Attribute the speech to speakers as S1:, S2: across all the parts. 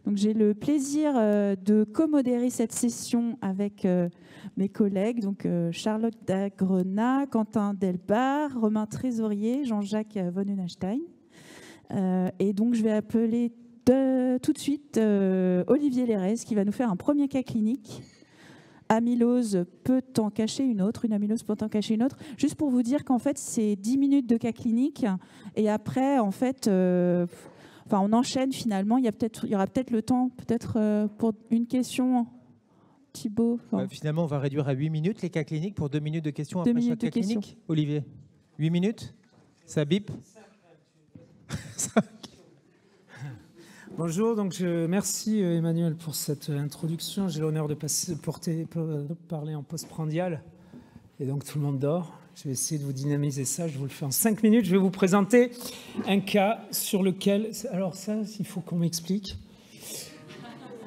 S1: Donc j'ai le plaisir de co-modérer cette session avec mes collègues, donc Charlotte Dagrenat, Quentin Delbar, Romain Trésorier, Jean-Jacques von Unenstein. Et donc je vais appeler tout de suite Olivier Lérez qui va nous faire un premier cas clinique. Amylose peut en cacher une autre, une amylose peut en cacher une autre. Juste pour vous dire qu'en fait, c'est 10 minutes de cas clinique. Et après, en fait, on enchaîne finalement. Il y aura peut-être le temps, peut-être pour une question, Thibaut.
S2: Finalement, on va réduire à 8 minutes les cas cliniques pour 2 minutes de questions après chaque cas clinique. Olivier, 8 minutes. Ça bip.
S3: Bonjour, donc merci Emmanuel pour cette introduction. J'ai l'honneur de parler en postprandial et donc tout le monde dort. Je vais essayer de vous dynamiser ça, je vous le fais en 5 minutes. Je vais vous présenter un cas sur lequel... Alors ça, il faut qu'on m'explique.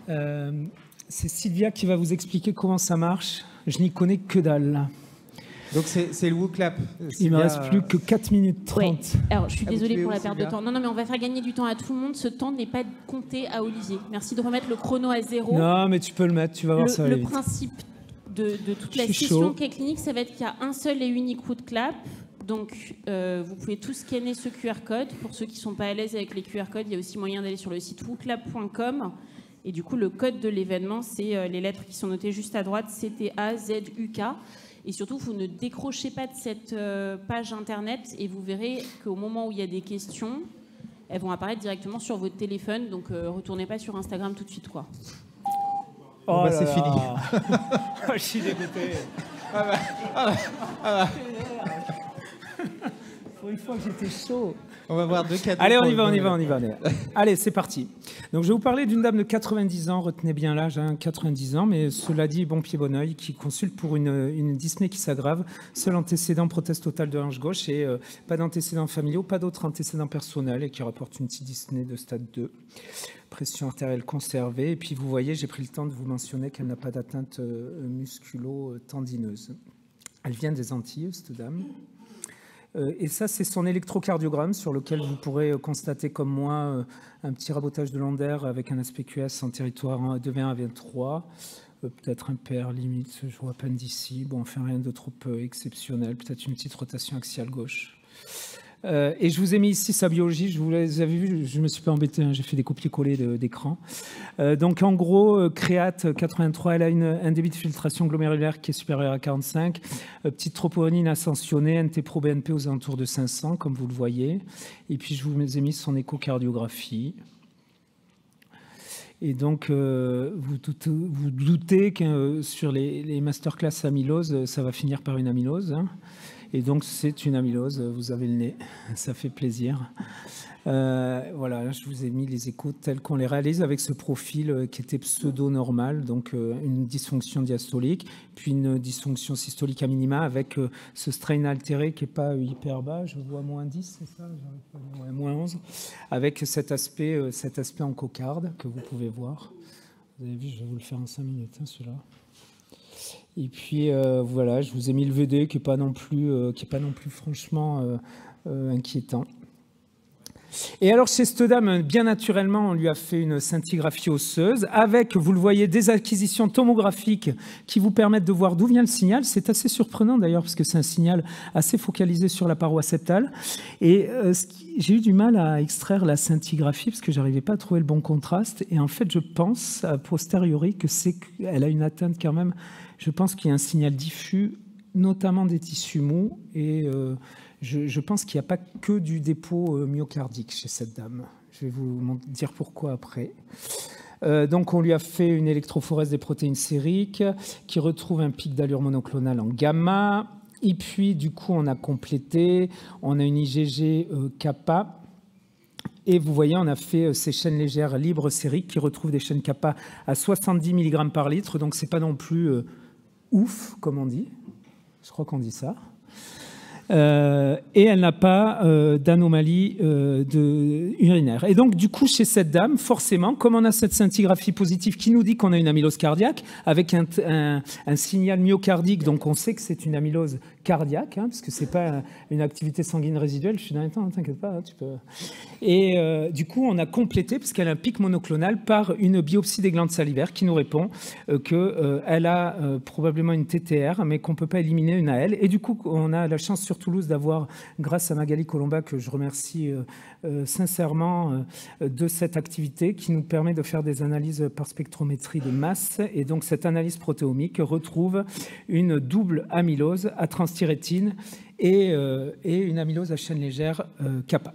S3: C'est Sylvia qui va vous expliquer comment ça marche. Je n'y connais que dalle.
S2: Donc c'est le WooClap.
S3: Il ne me reste plus que 4 minutes 30.
S4: Ouais. Alors je suis désolée pour la perte de temps. Non, mais on va faire gagner du temps à tout le monde. Ce temps n'est pas compté à Olivier. Merci de remettre le chrono à 0.
S3: Non, mais tu peux le mettre, tu vas voir ça.
S4: Le principe de toute la session cas clinique, ça va être qu'il y a un seul et unique WooClap. Donc vous pouvez tous scanner ce QR code. Pour ceux qui ne sont pas à l'aise avec les QR codes, il y a aussi moyen d'aller sur le site wooclap.com. Et du coup, le code de l'événement, c'est les lettres qui sont notées juste à droite, CTAZUK. Et surtout, vous ne décrochez pas de cette page Internet et vous verrez qu'au moment où il y a des questions, elles vont apparaître directement sur votre téléphone. Donc, retournez pas sur Instagram tout de suite, quoi.
S3: Oh
S2: c'est fini.
S3: Je suis dégoûté. Pour une fois que j'étais chaud.
S2: On va voir 2 cadeaux.
S3: Allez, on y va. Allez, c'est parti. Donc, je vais vous parler d'une dame de 90 ans. Retenez bien l'âge, 90 ans. Mais cela dit, bon pied, bon oeil, qui consulte pour une dyspnée qui s'aggrave. Seul antécédent, prothèse totale de hanche gauche et pas d'antécédents familiaux, pas d'autres antécédents personnels et qui rapporte une petite dyspnée de stade 2. Pression artérielle conservée. Et puis, vous voyez, j'ai pris le temps de vous mentionner qu'elle n'a pas d'atteinte musculo-tendineuse. Elle vient des Antilles, cette dame. Et ça, c'est son électrocardiogramme sur lequel vous pourrez constater comme moi un petit rabotage de l'ondaire avec un aspect QS en territoire de 20 à 23. Peut-être un PR limite, je vois à peine d'ici. Bon, enfin, rien de trop exceptionnel. Peut-être une petite rotation axiale gauche. Et je vous ai mis ici sa biologie, vous avez vu, je ne me suis pas embêté, j'ai fait des copier-coller d'écran. Donc en gros, créate 83, elle a un débit de filtration glomérulaire qui est supérieur à 45, petite troponine ascensionnée, NT-proBNP aux alentours de 500, comme vous le voyez. Et puis je vous ai mis son échocardiographie. Et donc, vous doutez que sur les masterclass amylose, ça va finir par une amylose. Et donc, c'est une amylose, vous avez le nez, ça fait plaisir. Voilà, je vous ai mis les échos tels qu'on les réalise avec ce profil qui était pseudo-normal, donc une dysfonction diastolique, puis une dysfonction systolique à minima avec ce strain altéré qui n'est pas hyper bas, je vois moins 10, c'est ça, ouais, moins 11, avec cet aspect en cocarde que vous pouvez voir. Vous avez vu, je vais vous le faire en 5 minutes, celui-là. Et puis voilà, je vous ai mis le VD qui n'est pas non plus franchement inquiétant. Et alors chez cette dame, bien naturellement, on lui a fait une scintigraphie osseuse avec, vous le voyez, des acquisitions tomographiques qui vous permettent de voir d'où vient le signal. C'est assez surprenant d'ailleurs parce que c'est un signal assez focalisé sur la paroi septale. Et j'ai eu du mal à extraire la scintigraphie parce que j'arrivais pas à trouver le bon contraste. Et en fait, je pense a posteriori qu'elle a une atteinte quand même. Je pense qu'il y a un signal diffus, notamment des tissus mous, et je pense qu'il n'y a pas que du dépôt myocardique chez cette dame. Je vais vous dire pourquoi après. Donc, on lui a fait une électrophorèse des protéines sériques qui retrouve un pic d'allure monoclonale en gamma. Et puis, du coup, on a complété. On a une IgG kappa. Et vous voyez, on a fait ces chaînes légères libres sériques qui retrouvent des chaînes kappa à 70 mg par litre. Donc, ce n'est pas non plus ouf, comme on dit. Je crois qu'on dit ça. et elle n'a pas d'anomalie urinaire. Et donc, du coup, chez cette dame, forcément, comme on a cette scintigraphie positive qui nous dit qu'on a une amylose cardiaque, avec un signal myocardique, donc on sait que c'est une amylose cardiaque, parce que c'est pas une activité sanguine résiduelle. Je suis dans les temps, ne t'inquiète pas, tu peux. Et du coup, on a complété, parce qu'elle a un pic monoclonal, par une biopsie des glandes salivaires qui nous répond qu'elle a probablement une TTR, mais qu'on ne peut pas éliminer une AL. Et du coup, on a la chance sur Toulouse d'avoir, grâce à Magali Colomba, que je remercie sincèrement, de cette activité qui nous permet de faire des analyses par spectrométrie des masses. Et donc, cette analyse protéomique retrouve une double amylose à transthyrétine et une amylose à chaîne légère kappa.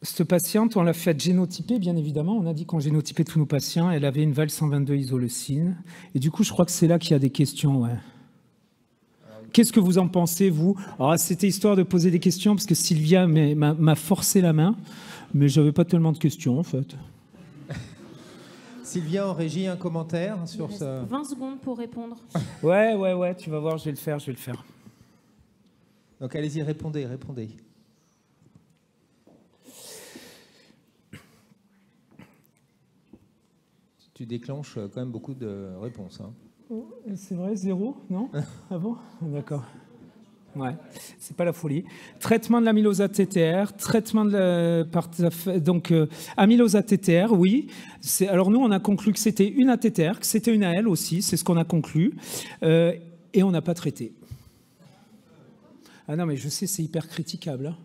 S3: Cette patiente, on l'a fait génotyper, bien évidemment. On a dit qu'on génotypait tous nos patients. Elle avait une val 122 isoleucine. Et du coup, je crois que c'est là qu'il y a des questions. Ouais. Qu'est-ce que vous en pensez, vous? Alors, c'était histoire de poser des questions, parce que Sylvia m'a forcé la main, mais je n'avais pas tellement de questions, en fait.
S2: Sylvia, en régie, un commentaire sur ça?
S4: 20 secondes pour répondre.
S3: Ouais, tu vas voir, je vais le faire.
S2: Donc, allez-y, répondez. Tu déclenches quand même beaucoup de réponses. Hein.
S3: C'est vrai, 0, non? Ah bon? D'accord. Ouais, c'est pas la folie. Traitement de l'amylose ATTR, traitement de amylose ATTR, oui. Alors nous, on a conclu que c'était une ATTR, que c'était une AL aussi, c'est ce qu'on a conclu, et on n'a pas traité. Ah non, mais je sais, c'est hyper critiquable. Hein.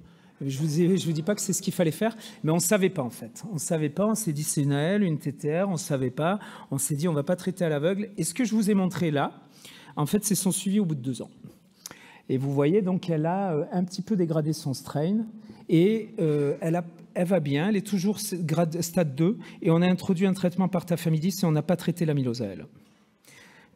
S3: Je vous dis pas que c'est ce qu'il fallait faire, mais on ne savait pas en fait. On ne savait pas, on s'est dit c'est une AL, une TTR, on ne savait pas. On s'est dit on ne va pas traiter à l'aveugle. Et ce que je vous ai montré là, en fait, c'est son suivi au bout de 2 ans. Et vous voyez, donc, elle a un petit peu dégradé son strain et elle va bien, elle est toujours stade 2 et on a introduit un traitement par tafamidis et on n'a pas traité l'amylose à elle.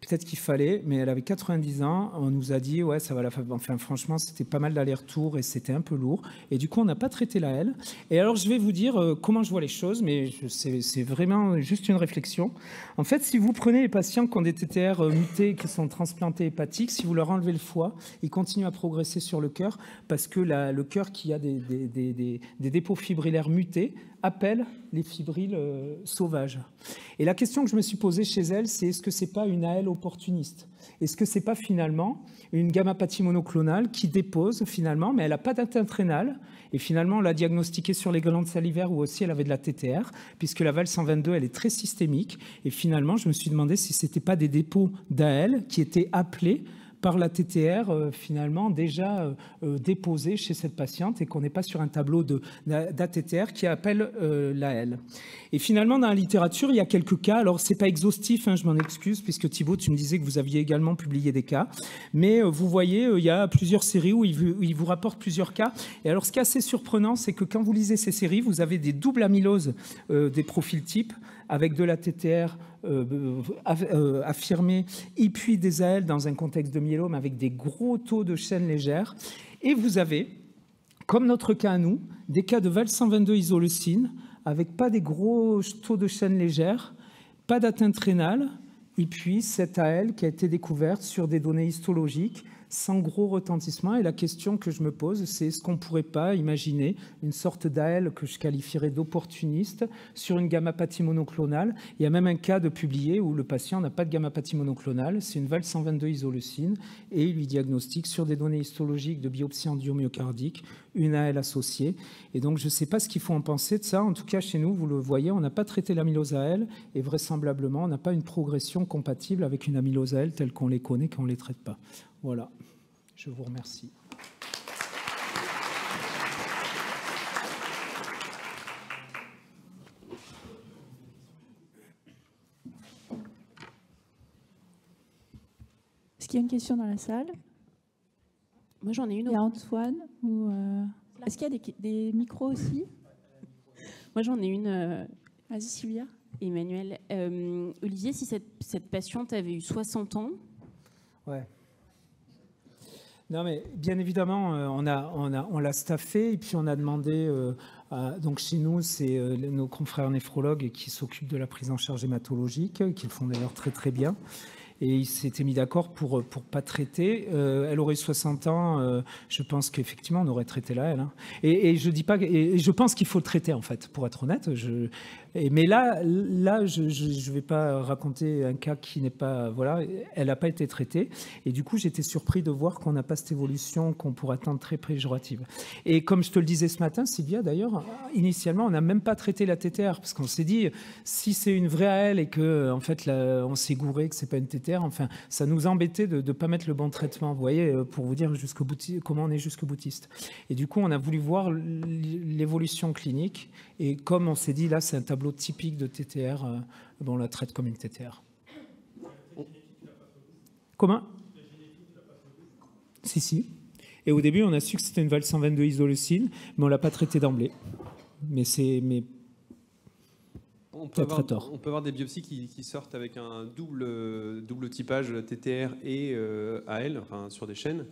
S3: Peut-être qu'il fallait, mais elle avait 90 ans. On nous a dit, ouais, ça va la faire. Enfin, franchement, c'était pas mal d'aller-retour et c'était un peu lourd. Et du coup, on n'a pas traité la L. Et alors, je vais vous dire comment je vois les choses, mais c'est vraiment juste une réflexion. En fait, si vous prenez les patients qui ont des TTR mutés, qui sont transplantés hépatiques, si vous leur enlevez le foie, ils continuent à progresser sur le cœur parce que le cœur qui a des dépôts fibrillaires mutés appelle les fibrilles sauvages. Et la question que je me suis posée chez elle, c'est est-ce que ce n'est pas une AL opportuniste? Est-ce que ce n'est pas finalement une gammapathie monoclonale qui dépose finalement, mais elle n'a pas d'atteinte rénale, et finalement on l'a diagnostiquée sur les glandes salivaires où aussi elle avait de la TTR, puisque la val 122 elle est très systémique, et finalement je me suis demandé si ce n'était pas des dépôts d'AL qui étaient appelés par la TTR finalement déjà déposée chez cette patiente et qu'on n'est pas sur un tableau d'ATTR qui appelle l'AL. Et finalement, dans la littérature, il y a quelques cas. Alors, ce n'est pas exhaustif, hein, je m'en excuse, puisque Thibaut, tu me disais que vous aviez également publié des cas. Mais vous voyez, il y a plusieurs séries où il vous rapporte plusieurs cas. Et alors, ce qui est assez surprenant, c'est que quand vous lisez ces séries, vous avez des doubles amyloses des profils types avec de la TTR affirmée et puis des AL dans un contexte de myélome avec des gros taux de chaîne légère. Et vous avez, comme notre cas à nous, des cas de val 122 isoleucine avec pas des gros taux de chaîne légère, pas d'atteinte rénale, et puis cette AL qui a été découverte sur des données histologiques sans gros retentissement. Et la question que je me pose, c'est est-ce qu'on ne pourrait pas imaginer une sorte d'AL que je qualifierais d'opportuniste sur une gammapathie monoclonale? Il y a même un cas de publié où le patient n'a pas de gammapathie monoclonale, c'est une val 122 isoleucine, et il lui diagnostique sur des données histologiques de biopsie endomyocardique une AL associée. Et donc, je ne sais pas ce qu'il faut en penser de ça. En tout cas, chez nous, vous le voyez, on n'a pas traité l'amylose AL et vraisemblablement, on n'a pas une progression compatible avec une amylose AL telle qu'on les connaît quand on ne les traite pas. Voilà. Je vous remercie.
S1: Est-ce qu'il y a une question dans la salle?
S4: Moi, j'en ai une.
S1: Il y a Antoine ou est-ce qu'il y a des micros aussi?
S4: Moi, j'en ai une.
S1: Vas-y, Sylvia.
S4: Emmanuel. Olivier, si cette patiente avait eu 60 ans...
S3: Ouais. Non, mais bien évidemment, on l'a staffé et puis on a demandé... donc chez nous, c'est nos confrères néphrologues qui s'occupent de la prise en charge hématologique, qui le font d'ailleurs très très bien. et ils s'étaient mis d'accord pour pas traiter. Elle aurait 60 ans, je pense qu'effectivement on aurait traité la L. Hein. Et je dis pas, et je pense qu'il faut le traiter en fait, pour être honnête. Mais là, je vais pas raconter un cas qui n'est pas, voilà, elle n'a pas été traitée. Et du coup, j'étais surpris de voir qu'on n'a pas cette évolution qu'on pourrait attendre très péjorative. Et comme je te le disais ce matin, Sylvia, d'ailleurs, initialement, on n'a même pas traité la TTR parce qu'on s'est dit, si c'est une vraie AL et que, en fait, là, on s'est gouré que c'est pas une TTR, enfin, ça nous embêtait de ne pas mettre le bon traitement. Vous voyez, pour vous dire comment on est jusqu'au boutiste. Et du coup, on a voulu voir l'évolution clinique. Et comme on s'est dit, là, c'est un tableau typique de TTR, on la traite comme une TTR. Comment ? Si. Et au début, on a su que c'était une val 122 isoleucine, mais on ne l'a pas traité d'emblée. Mais
S5: on peut avoir des biopsies qui sortent avec un double typage TTR et AL, enfin sur des chaînes.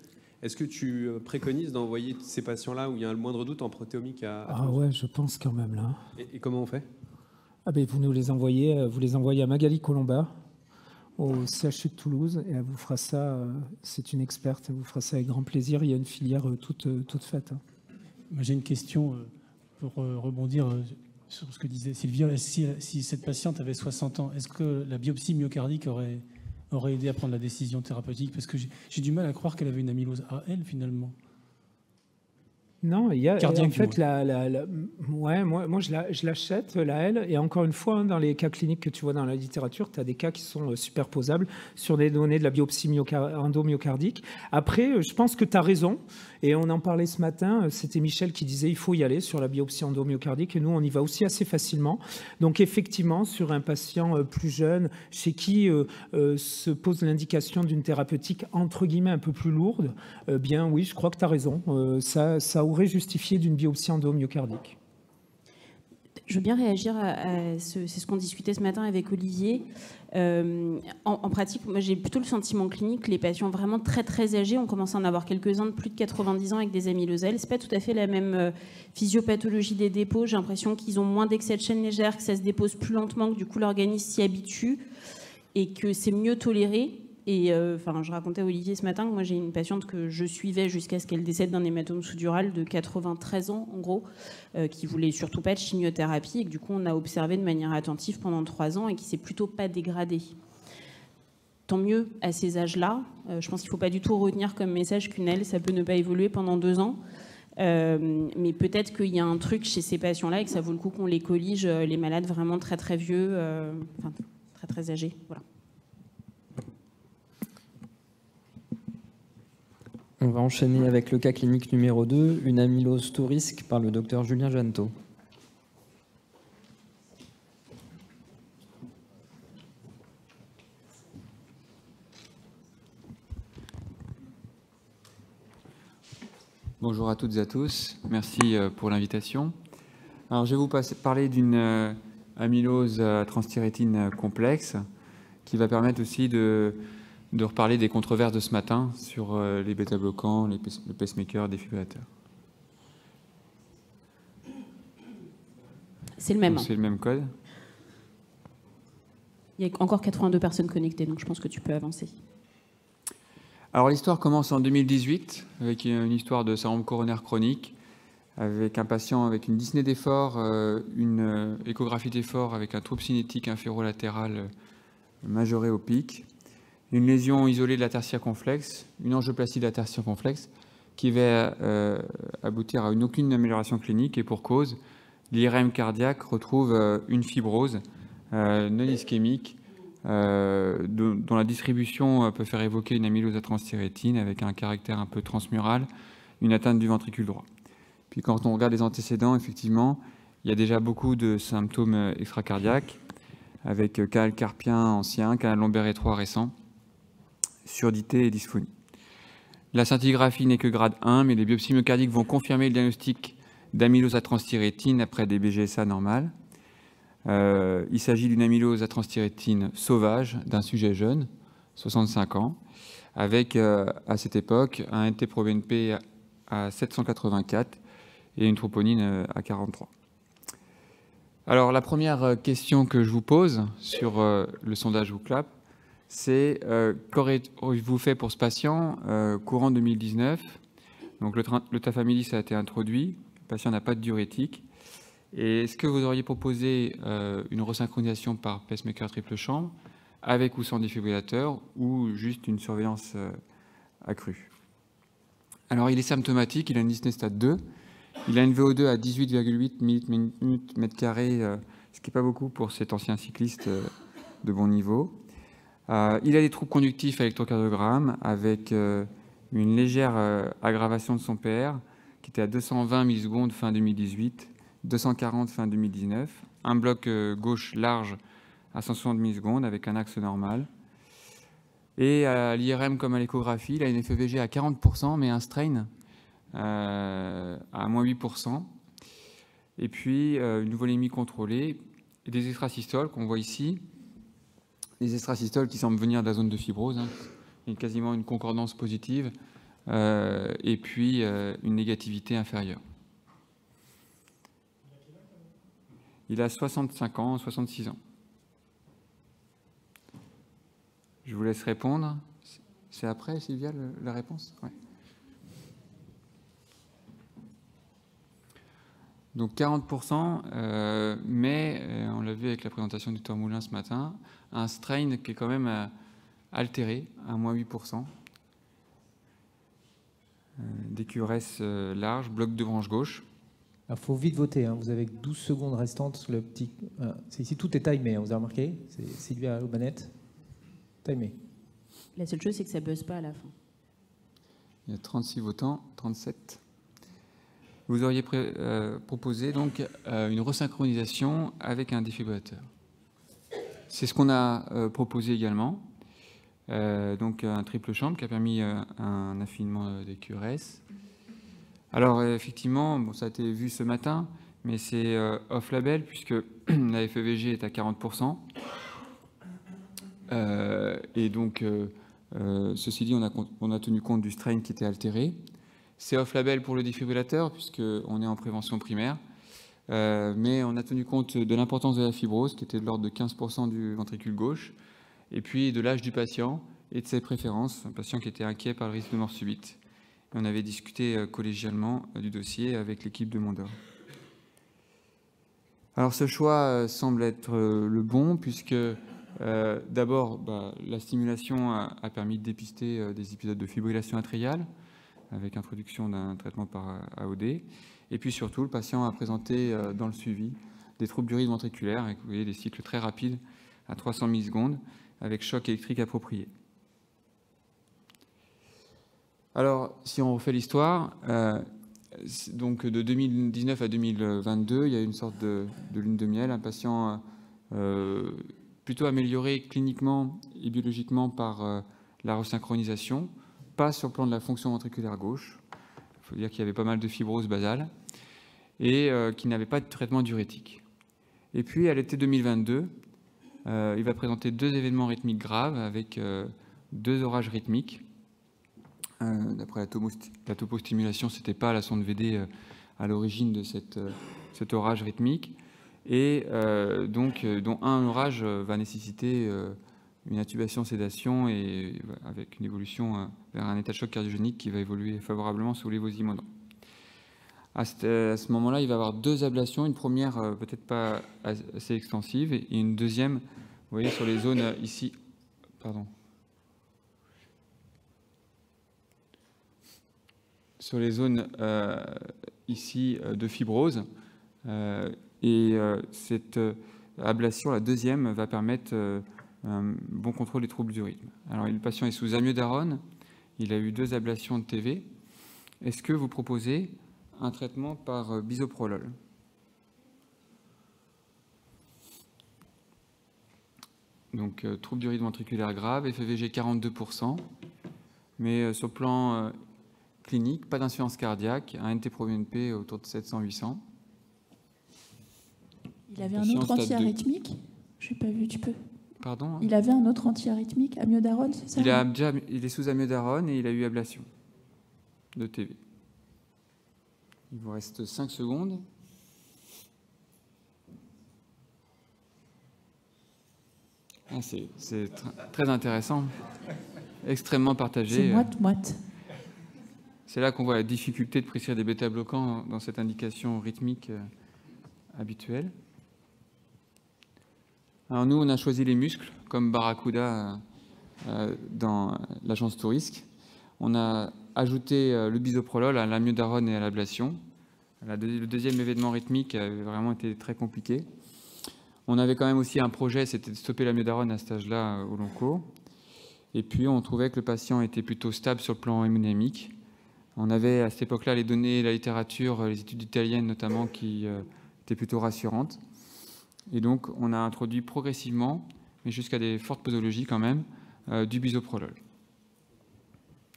S5: Est-ce que tu préconises d'envoyer ces patients-là où il y a le moindre doute en protéomique à
S3: ouais, je pense quand même là.
S5: Et comment on fait ?
S3: Vous nous les envoyez, à Magali Colomba au CHU de Toulouse et elle vous fera ça. C'est une experte, elle vous fera ça avec grand plaisir. Il y a une filière toute faite.
S6: Moi, j'ai une question pour rebondir sur ce que disait Sylvia. Si cette patiente avait 60 ans, est-ce que la biopsie myocardique aurait aidé à prendre la décision thérapeutique? Parce que j'ai du mal à croire qu'elle avait une amylose AL finalement.
S3: Non, il y a
S6: cardiaque,
S3: en fait moi je l'achète la L et encore une fois dans les cas cliniques que tu vois dans la littérature, tu as des cas qui sont superposables sur des données de la biopsie endomyocardique. Après, je pense que tu as raison et on en parlait ce matin, c'était Michel qui disait il faut y aller sur la biopsie endomyocardique et nous on y va aussi assez facilement. Donc effectivement, sur un patient plus jeune chez qui se pose l'indication d'une thérapeutique entre guillemets un peu plus lourde, bien oui, je crois que tu as raison. Ça aurait justifié d'une biopsie endomyocardique.
S4: Je veux bien réagir c'est ce qu'on discutait ce matin avec Olivier. En pratique, moi j'ai plutôt le sentiment clinique que les patients vraiment très très âgés, on commence à en avoir quelques-uns de plus de 90 ans avec des amyloses L. C'est pas tout à fait la même physiopathologie des dépôts. J'ai l'impression qu'ils ont moins d'excès de chaîne légère, que ça se dépose plus lentement, que du coup l'organisme s'y habitue et que c'est mieux toléré. Et je racontais à Olivier ce matin que moi j'ai une patiente que je suivais jusqu'à ce qu'elle décède d'un hématome sous-dural de 93 ans en gros, qui voulait surtout pas de chimiothérapie et que du coup on a observé de manière attentive pendant 3 ans et qui s'est plutôt pas dégradée. Tant mieux à ces âges-là. Je pense qu'il ne faut pas du tout retenir comme message qu'une L, ça peut ne pas évoluer pendant 2 ans. Mais peut-être qu'il y a un truc chez ces patients-là et que ça vaut le coup qu'on les collige, les malades vraiment très très vieux, très très âgés. Voilà.
S7: On va enchaîner avec le cas clinique numéro 2, une amylose tout risque par le docteur Julien Janto.
S8: Bonjour à toutes et à tous, merci pour l'invitation. Alors je vais vous parler d'une amylose transthyrétine complexe qui va permettre aussi de reparler des controverses de ce matin sur les bêta-bloquants, le pacemaker, défibrillateur.
S4: C'est le même.
S8: C'est le même code.
S4: Il y a encore 82 personnes connectées, donc je pense que tu peux avancer.
S8: Alors l'histoire commence en 2018 avec une histoire de syndrome coronaire chronique, avec un patient avec une dyspnée d'effort, une échographie d'effort avec un trouble cinétique inférolatéral majoré au pic, une lésion isolée de la tertiaire complexe, une angioplastie de la tertiaire complexe, qui va aboutir à aucune amélioration clinique et pour cause, l'IRM cardiaque retrouve une fibrose non ischémique dont la distribution peut faire évoquer une amylose à transthyrétine avec un caractère un peu transmural, une atteinte du ventricule droit. Puis quand on regarde les antécédents, effectivement, il y a déjà beaucoup de symptômes extracardiaques avec canal carpien ancien, canal lombaire étroit récent, surdité et dysphonie. La scintigraphie n'est que grade 1, mais les biopsies myocardiques vont confirmer le diagnostic d'amylose à transthyrétine après des BGSA normales. Il s'agit d'une amylose à transthyrétine sauvage d'un sujet jeune, 65 ans, avec à cette époque un NT-proBNP à 784 et une troponine à 43. Alors la première question que je vous pose sur le sondage WCLAP, c'est qu'aurez-vous fait pour ce patient courant 2019. Donc le tafamidis a été introduit, le patient n'a pas de diurétique. Et est-ce que vous auriez proposé une resynchronisation par pacemaker triple chambre, avec ou sans défibrillateur, ou juste une surveillance accrue? Alors il est symptomatique, il a une dyspnée stade 2, il a une VO2 à 18,8 minutes mètre carré, ce qui n'est pas beaucoup pour cet ancien cycliste de bon niveau. Il a des troubles conductifs à électrocardiogramme avec une légère aggravation de son PR qui était à 220 millisecondes fin 2018, 240 fin 2019, un bloc gauche large à 160 millisecondes avec un axe normal. Et à l'IRM comme à l'échographie, il a une FEVG à 40%, mais un strain à moins 8%. Et puis une volémie contrôlée et des extrasystoles qu'on voit ici. Les extrasystoles qui semblent venir de la zone de fibrose, hein. Il y a quasiment une concordance positive et puis une négativité inférieure. Il a 65 ans, 66 ans. Je vous laisse répondre. C'est après, Sylvia, la réponse? Ouais. Donc 40%, mais on l'a vu avec la présentation du Dr Moulin ce matin, un strain qui est quand même altéré, à moins 8%. Des QRS larges, bloc de branche gauche.
S2: Il faut vite voter, hein. Vous avez 12 secondes restantes sur le petit... C'est ici, tout est timé, hein, vous avez remarqué? C'est Sylvia aux manettes. Timé.
S4: La seule chose, c'est que ça ne buzz pas à la fin.
S8: Il y a 36 votants, 37. Vous auriez proposé donc une resynchronisation avec un défibrillateur. C'est ce qu'on a proposé également. Donc un triple chambre qui a permis un affinement des QRS. Alors effectivement, bon, ça a été vu ce matin, mais c'est off-label puisque la FEVG est à 40%. Et donc, ceci dit, on a tenu compte du strain qui était altéré. C'est off-label pour le défibrillateur, puisqu'on est en prévention primaire. Mais on a tenu compte de l'importance de la fibrose, qui était de l'ordre de 15% du ventricule gauche, et puis de l'âge du patient et de ses préférences, un patient qui était inquiet par le risque de mort subite. Et on avait discuté collégialement du dossier avec l'équipe de Mondor. Alors ce choix semble être le bon, puisque d'abord, la stimulation a permis de dépister des épisodes de fibrillation atriale avec introduction d'un traitement par AOD. Et puis surtout, le patient a présenté dans le suivi des troubles du rythme ventriculaire, avec vous voyez, des cycles très rapides à 300 millisecondes avec choc électrique approprié. Alors, si on refait l'histoire, donc de 2019 à 2022, il y a une sorte de lune de miel, un patient plutôt amélioré cliniquement et biologiquement par la resynchronisation, pas sur le plan de la fonction ventriculaire gauche. Il faut dire qu'il y avait pas mal de fibrose basale et qui n'avait pas de traitement diurétique. Et puis, à l'été 2022, il va présenter 2 événements rythmiques graves avec 2 orages rythmiques. D'après la topostimulation, ce n'était pas la sonde VD à l'origine de cet orage rythmique. Et donc, dont un orage va nécessiter une intubation sédation et avec une évolution vers un état de choc cardiogénique qui va évoluer favorablement sous lévosimodan. À ce moment-là, il va y avoir 2 ablations, une première peut-être pas assez extensive et une deuxième, vous voyez, sur les zones ici, pardon, sur les zones ici de fibrose. Et cette ablation, la deuxième, va permettre un bon contrôle des troubles du rythme. Alors, le patient est sous amiodarone, il a eu 2 ablations de TV. Est-ce que vous proposez un traitement par bisoprolol? Donc, troubles du rythme ventriculaire grave, FEVG 42%, mais sur le plan clinique, pas d'insuffisance cardiaque, un NT-proBNP autour de 700-800.
S1: Il avait un autre antiarythmique? Je n'ai pas vu, tu peux.
S8: Pardon?
S1: Il avait un autre antiarythmique, amiodarone, c'est ça?
S8: Il est sous amiodarone et il a eu ablation de TV. Il vous reste 5 secondes. C'est très intéressant, extrêmement partagé.
S1: C'est moite-moite.
S8: C'est là qu'on voit la difficulté de prescrire des bêta-bloquants dans cette indication rythmique habituelle. Alors nous, on a choisi les muscles, comme Barracuda dans l'agence Tourisk. On a ajouté le bisoprolol à l'amiodarone et à l'ablation. Le deuxième événement rythmique avait vraiment été très compliqué. On avait quand même aussi un projet, c'était de stopper l'amiodarone à cet âge-là au long cours. Et puis on trouvait que le patient était plutôt stable sur le plan hémodynamique. On avait à cette époque-là les données, la littérature, les études italiennes notamment qui étaient plutôt rassurantes. Et donc on a introduit progressivement, mais jusqu'à des fortes posologies quand même, du bisoprolol.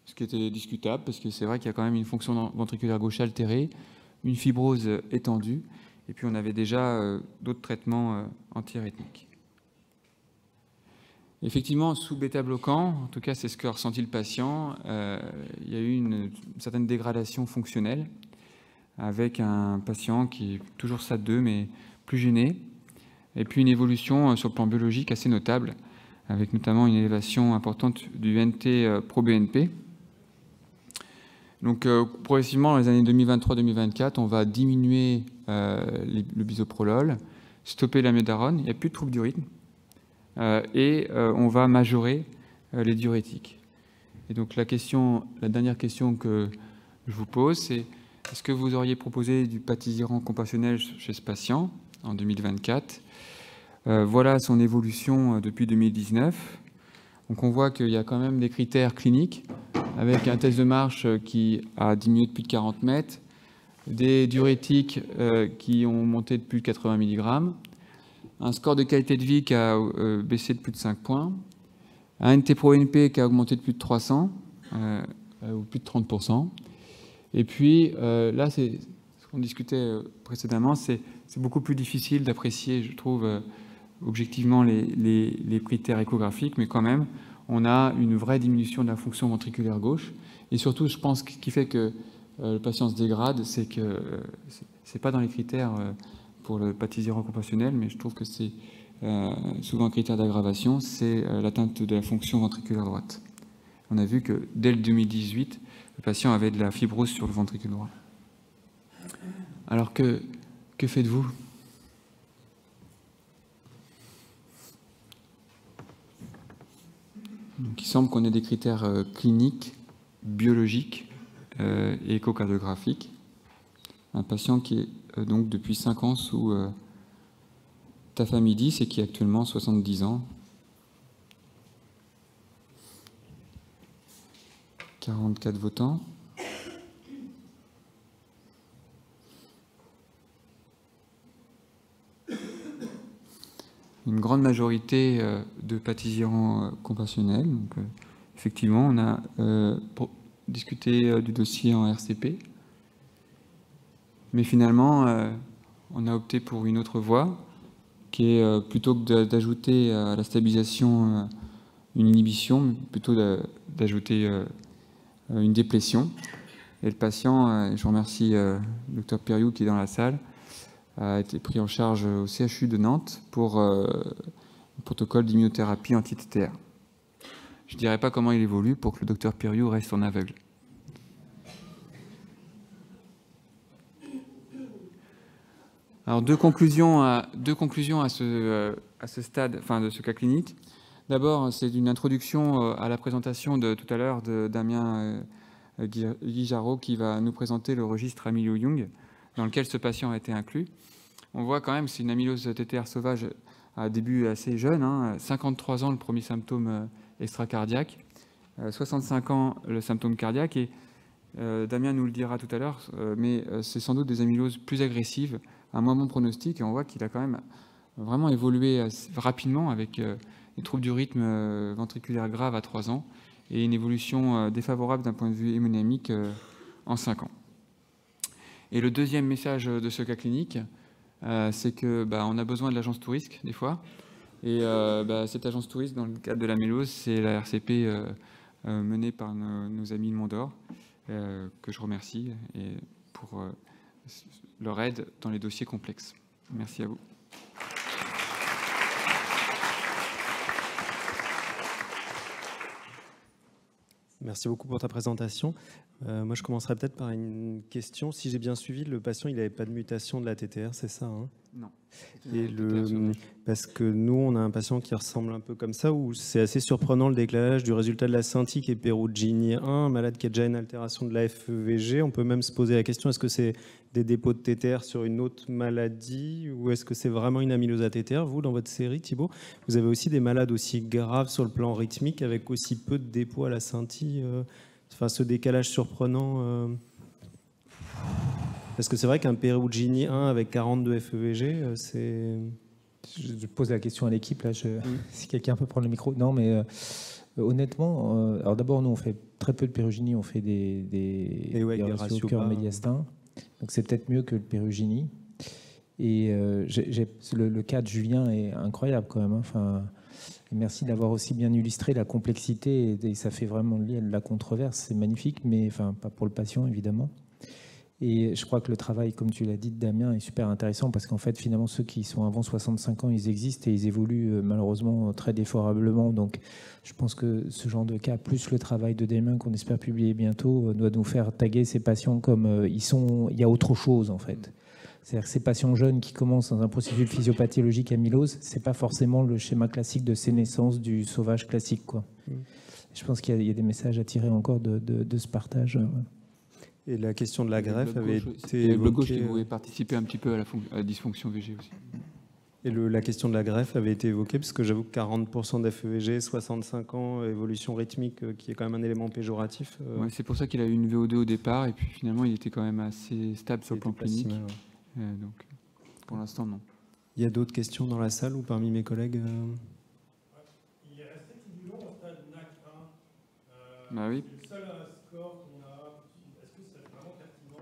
S8: Ce qui était discutable parce que c'est vrai qu'il y a quand même une fonction ventriculaire gauche altérée, une fibrose étendue, et puis on avait déjà d'autres traitements antiarythmiques. Effectivement, sous bêta-bloquant, en tout cas c'est ce qu'a ressenti le patient, il y a eu une certaine dégradation fonctionnelle avec un patient qui est toujours SAD 2 mais plus gêné, et puis une évolution sur le plan biologique assez notable, avec notamment une élévation importante du NT-proBNP. Donc progressivement, dans les années 2023-2024, on va diminuer le bisoprolol, stopper l'amiodarone, il n'y a plus de troubles du rythme, et on va majorer les diurétiques. Et donc la dernière question que je vous pose, c'est est-ce que vous auriez proposé du patisiran compassionnel chez ce patient en 2024 ? Voilà son évolution depuis 2019. Donc on voit qu'il y a quand même des critères cliniques, avec un test de marche qui a diminué de plus de 40 mètres, des diurétiques qui ont monté de plus de 80 mg, un score de qualité de vie qui a baissé de plus de 5 points, un NT-proBNP qui a augmenté de plus de 300, ou plus de 30%. Et puis là, c'est ce qu'on discutait précédemment, c'est beaucoup plus difficile d'apprécier, je trouve, objectivement les critères échographiques, mais quand même, on a une vraie diminution de la fonction ventriculaire gauche. Et surtout, je pense, ce qui fait que le patient se dégrade, c'est que c'est pas dans les critères pour le patisiran compassionnel, mais je trouve que c'est souvent un critère d'aggravation, c'est l'atteinte de la fonction ventriculaire droite. On a vu que dès le 2018, le patient avait de la fibrose sur le ventricule droit. Alors que faites-vous ? Donc, il semble qu'on ait des critères cliniques, biologiques et échocardiographiques. Un patient qui est donc depuis 5 ans sous tafamidis et qui a actuellement 70 ans. 44 votants. Une grande majorité de patisiran compassionnels. Donc, effectivement, on a discuté du dossier en RCP. Mais finalement, on a opté pour une autre voie, qui est plutôt que d'ajouter à la stabilisation une inhibition, plutôt d'ajouter une déplétion. Et le patient, je remercie le docteur Périou qui est dans la salle, a été pris en charge au CHU de Nantes pour un protocole d'immunothérapie anti-TTR. Je ne dirais pas comment il évolue pour que le docteur Périou reste en aveugle. Alors deux conclusions à ce stade, enfin de ce cas clinique. D'abord, c'est une introduction à la présentation de tout à l'heure de Damien Guijarot qui va nous présenter le registre Amylo-Young dans lequel ce patient a été inclus. On voit quand même, c'est une amylose TTR sauvage à début assez jeune, 53 ans le premier symptôme extracardiaque, 65 ans le symptôme cardiaque, et Damien nous le dira tout à l'heure, mais c'est sans doute des amyloses plus agressives, à moins bon pronostic, et on voit qu'il a quand même vraiment évolué rapidement avec des troubles du rythme ventriculaire graves à 3 ans, et une évolution défavorable d'un point de vue hémodynamique en 5 ans. Et le deuxième message de ce cas clinique, c'est que on a besoin de l'agence Tourisk des fois. Et cette agence Tourisk, dans le cadre de l'amylose, c'est la RCP menée par nos amis de Mondor, que je remercie et pour leur aide dans les dossiers complexes. Merci à vous.
S9: Merci beaucoup pour ta présentation. Moi, je commencerai peut-être par une question. Si j'ai bien suivi, le patient, il n'avait pas de mutation de la TTR, c'est ça, hein?
S8: Non.
S9: Et parce que nous, on a un patient qui ressemble un peu comme ça, où c'est assez surprenant le décalage du résultat de la scintille qui est Perugini 1, un malade qui a déjà une altération de la FEVG. On peut même se poser la question, est-ce que c'est des dépôts de TTR sur une autre maladie ou est-ce que c'est vraiment une amylose ATTR? Vous, dans votre série, Thibault, vous avez aussi des malades aussi graves sur le plan rythmique avec aussi peu de dépôts à la scintille. Enfin, ce décalage surprenant. Parce que c'est vrai qu'un Perugini 1 avec 42 FEVG, c'est...
S2: Je pose la question à l'équipe, là, si quelqu'un peut prendre le micro. Non, mais honnêtement, alors d'abord, nous, on fait très peu de Perugini, on fait des ratios cœur médiastin. Donc c'est peut-être mieux que le Perugini. Et le cas de Julien est incroyable quand même. Hein. Enfin, merci d'avoir aussi bien illustré la complexité et ça fait vraiment de la controverse. C'est magnifique, mais enfin, pas pour le patient, évidemment. Et je crois que le travail, comme tu l'as dit, Damien, est super intéressant parce qu'en fait, finalement, ceux qui sont avant 65 ans, ils existent et ils évoluent malheureusement très défavorablement. Donc, je pense que ce genre de cas, plus le travail de Damien qu'on espère publier bientôt, doit nous faire taguer ces patients comme il y a autre chose, en fait. C'est-à-dire que ces patients jeunes qui commencent dans un processus de physiopathologique amylose, c'est pas forcément le schéma classique de sénescence du sauvage classique, quoi. Je pense qu'il y a des messages à tirer encore de ce partage.
S9: Et la question de la greffe avait été
S8: évoquée. Le gauche qui
S9: évoquée.
S8: pouvait participer un petit peu à la dysfonction VG aussi.
S9: Et la question de la greffe avait été évoquée, parce que j'avoue que 40% d'FEVG, 65 ans, évolution rythmique, qui est quand même un élément péjoratif.
S8: Ouais, c'est pour ça qu'il a eu une VO2 au départ, et puis finalement, il était quand même assez stable sur le plan clinique. Donc, pour l'instant, non.
S9: Il y a d'autres questions dans la salle ou parmi mes collègues
S10: Il est resté tout du long au stade NAC 1.
S8: Bah oui.
S10: Le seul score qu'on a, est-ce que c'est vraiment pertinent?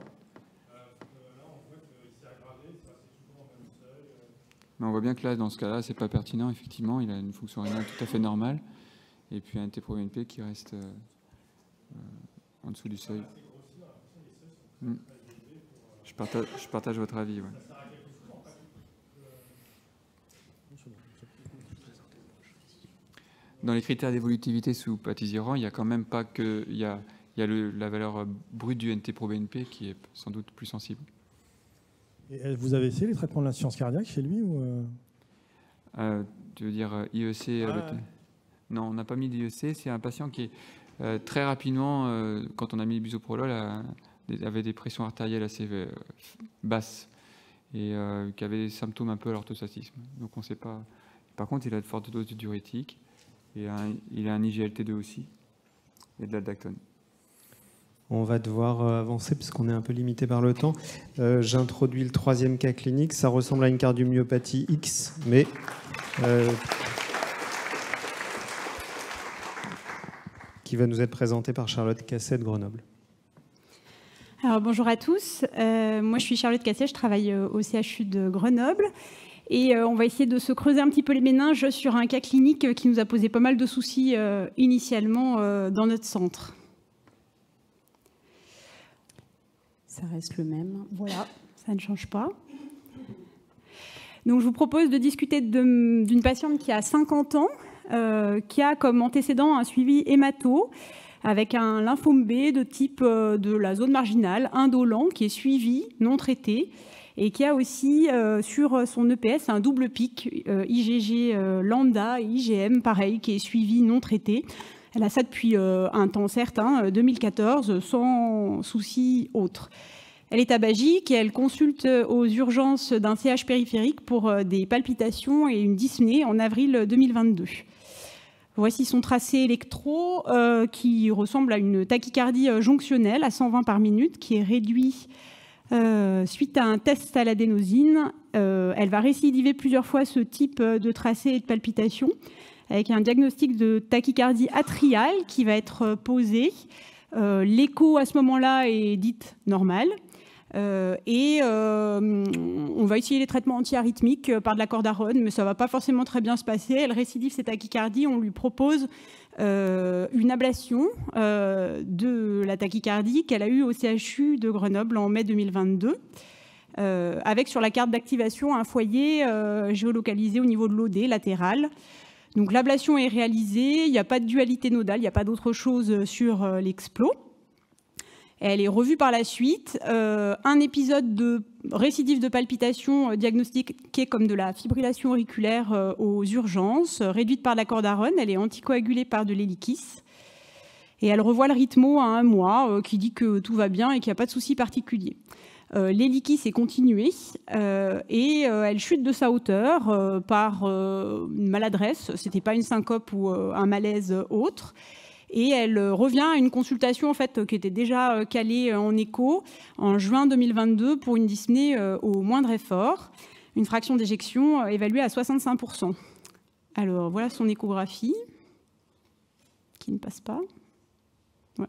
S10: Là, on voit qu'il s'est aggravé, c'est toujours en même seuil.
S8: Mais on voit bien que là, dans ce cas-là, c'est pas pertinent. Effectivement, il a une fonction rénale tout à fait normale, et puis un NT-proBNP qui reste en dessous du seuil. Je partage votre avis. Ouais. Dans les critères d'évolutivité sous patisiran, il n'y a quand même pas que... Il y a la valeur brute du NT-proBNP qui est sans doute plus sensible.
S10: Et vous avez essayé les traitements de l'insuffisance cardiaque chez lui ou
S8: Tu veux dire IEC avec... Non, on n'a pas mis d'IEC. C'est un patient qui est très rapidement, quand on a mis le bisoprolol, avait des pressions artérielles assez basses et qui avait des symptômes un peu à l'orthostatisme. Donc on ne sait pas. Par contre, il a de fortes doses de diurétique et il a un IGLT2 aussi et de l'aldactone.
S9: On va devoir avancer parce qu'on est un peu limité par le temps. J'introduis le troisième cas clinique. Ça ressemble à une cardiomyopathie X, mais qui va nous être présenté par Charlotte Casset de Grenoble.
S11: Alors, bonjour à tous. Moi, je suis Charlotte Casset, je travaille au CHU de Grenoble. Et on va essayer de se creuser un petit peu les méninges sur un cas clinique qui nous a posé pas mal de soucis initialement dans notre centre. Ça reste le même. Voilà, ça ne change pas. Donc, je vous propose de discuter d'une patiente qui a 50 ans, qui a comme antécédent un suivi hémato, avec un lymphome B de type de la zone marginale, indolent, qui est suivi, non traité, et qui a aussi sur son EPS un double pic, IgG lambda et IgM, pareil, qui est suivi, non traité. Elle a ça depuis un temps certain, 2014, sans souci autre. Elle est tabagique et elle consulte aux urgences d'un CH périphérique pour des palpitations et une dyspnée en avril 2022. Voici son tracé électro qui ressemble à une tachycardie jonctionnelle à 120 par minute qui est réduit suite à un test à l'adénosine. Elle va récidiver plusieurs fois ce type de tracé et de palpitation avec un diagnostic de tachycardie atriale qui va être posé. L'écho à ce moment-là est dite normale. On va essayer les traitements antiarythmiques par de la cordarone, mais ça ne va pas forcément très bien se passer. Elle récidive cette tachycardie, on lui propose une ablation de la tachycardie qu'elle a eue au CHU de Grenoble en mai 2022, avec sur la carte d'activation un foyer géolocalisé au niveau de l'OD latéral. Donc l'ablation est réalisée, il n'y a pas de dualité nodale, il n'y a pas d'autre chose sur l'explo. Elle est revue par la suite. Un épisode de récidive de palpitation diagnostiqué comme de la fibrillation auriculaire aux urgences, réduite par de la cordarone. Elle est anticoagulée par de l'héliquis. Et elle revoit le rythmo à 1 mois, qui dit que tout va bien et qu'il n'y a pas de souci particulier. L'héliquis est continuée et elle chute de sa hauteur par une maladresse. Ce n'était pas une syncope ou un malaise autre. Et elle revient à une consultation en fait, qui était déjà calée en écho en juin 2022 pour une dyspnée au moindre effort, une fraction d'éjection évaluée à 65%. Alors voilà son échographie, qui ne passe pas. Ouais.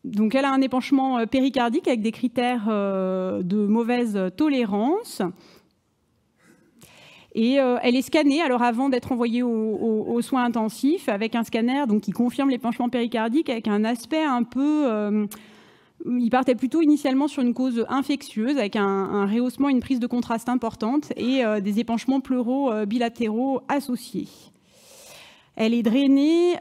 S11: Donc elle a un épanchement péricardique avec des critères de mauvaise tolérance. Et elle est scannée alors avant d'être envoyée aux soins intensifs avec un scanner donc, qui confirme l'épanchement péricardique avec un aspect un peu... il partait plutôt initialement sur une cause infectieuse avec un rehaussement, une prise de contraste importante et des épanchements pleuraux bilatéraux associés. Elle est drainée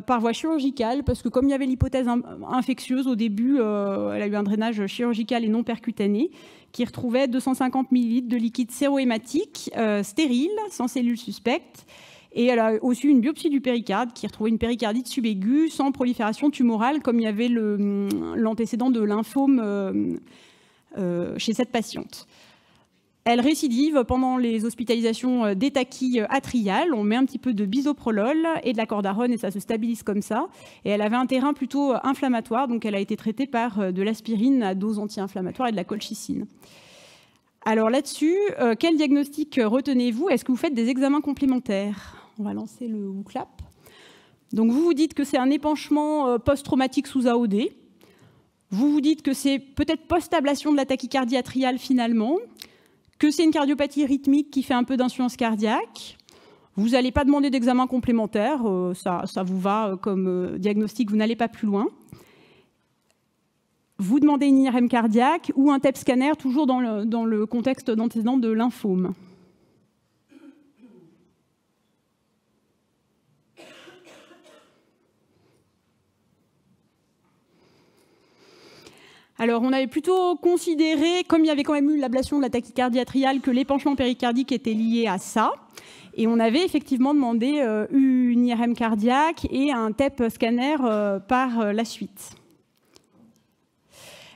S11: par voie chirurgicale parce que comme il y avait l'hypothèse infectieuse au début, elle a eu un drainage chirurgical et non percutané qui retrouvait 250 ml de liquide sérohématique stérile, sans cellules suspectes. Et elle a aussi une biopsie du péricarde qui retrouvait une péricardite subaiguë sans prolifération tumorale comme il y avait l'antécédent de lymphome chez cette patiente. Elle récidive pendant les hospitalisations d'étachie atriale. On met un petit peu de bisoprolol et de la cordarone et ça se stabilise comme ça. Et elle avait un terrain plutôt inflammatoire, donc elle a été traitée par de l'aspirine à dose anti-inflammatoire et de la colchicine. Alors là-dessus, quel diagnostic retenez-vous? Est-ce que vous faites des examens complémentaires? On va lancer le WhoClap. Donc vous vous dites que c'est un épanchement post-traumatique sous AOD. Vous vous dites que c'est peut-être post-ablation de la tachycardie atriale finalement, que c'est une cardiopathie rythmique qui fait un peu d'insuffisance cardiaque. Vous n'allez pas demander d'examen complémentaire, ça vous va comme diagnostic, vous n'allez pas plus loin. Vous demandez une IRM cardiaque ou un TEP scanner, toujours dans le contexte d'antécédent de lymphome. Alors, on avait plutôt considéré, comme il y avait quand même eu l'ablation de la tachycardie atriale, que l'épanchement péricardique était lié à ça. Et on avait effectivement demandé une IRM cardiaque et un TEP scanner par la suite.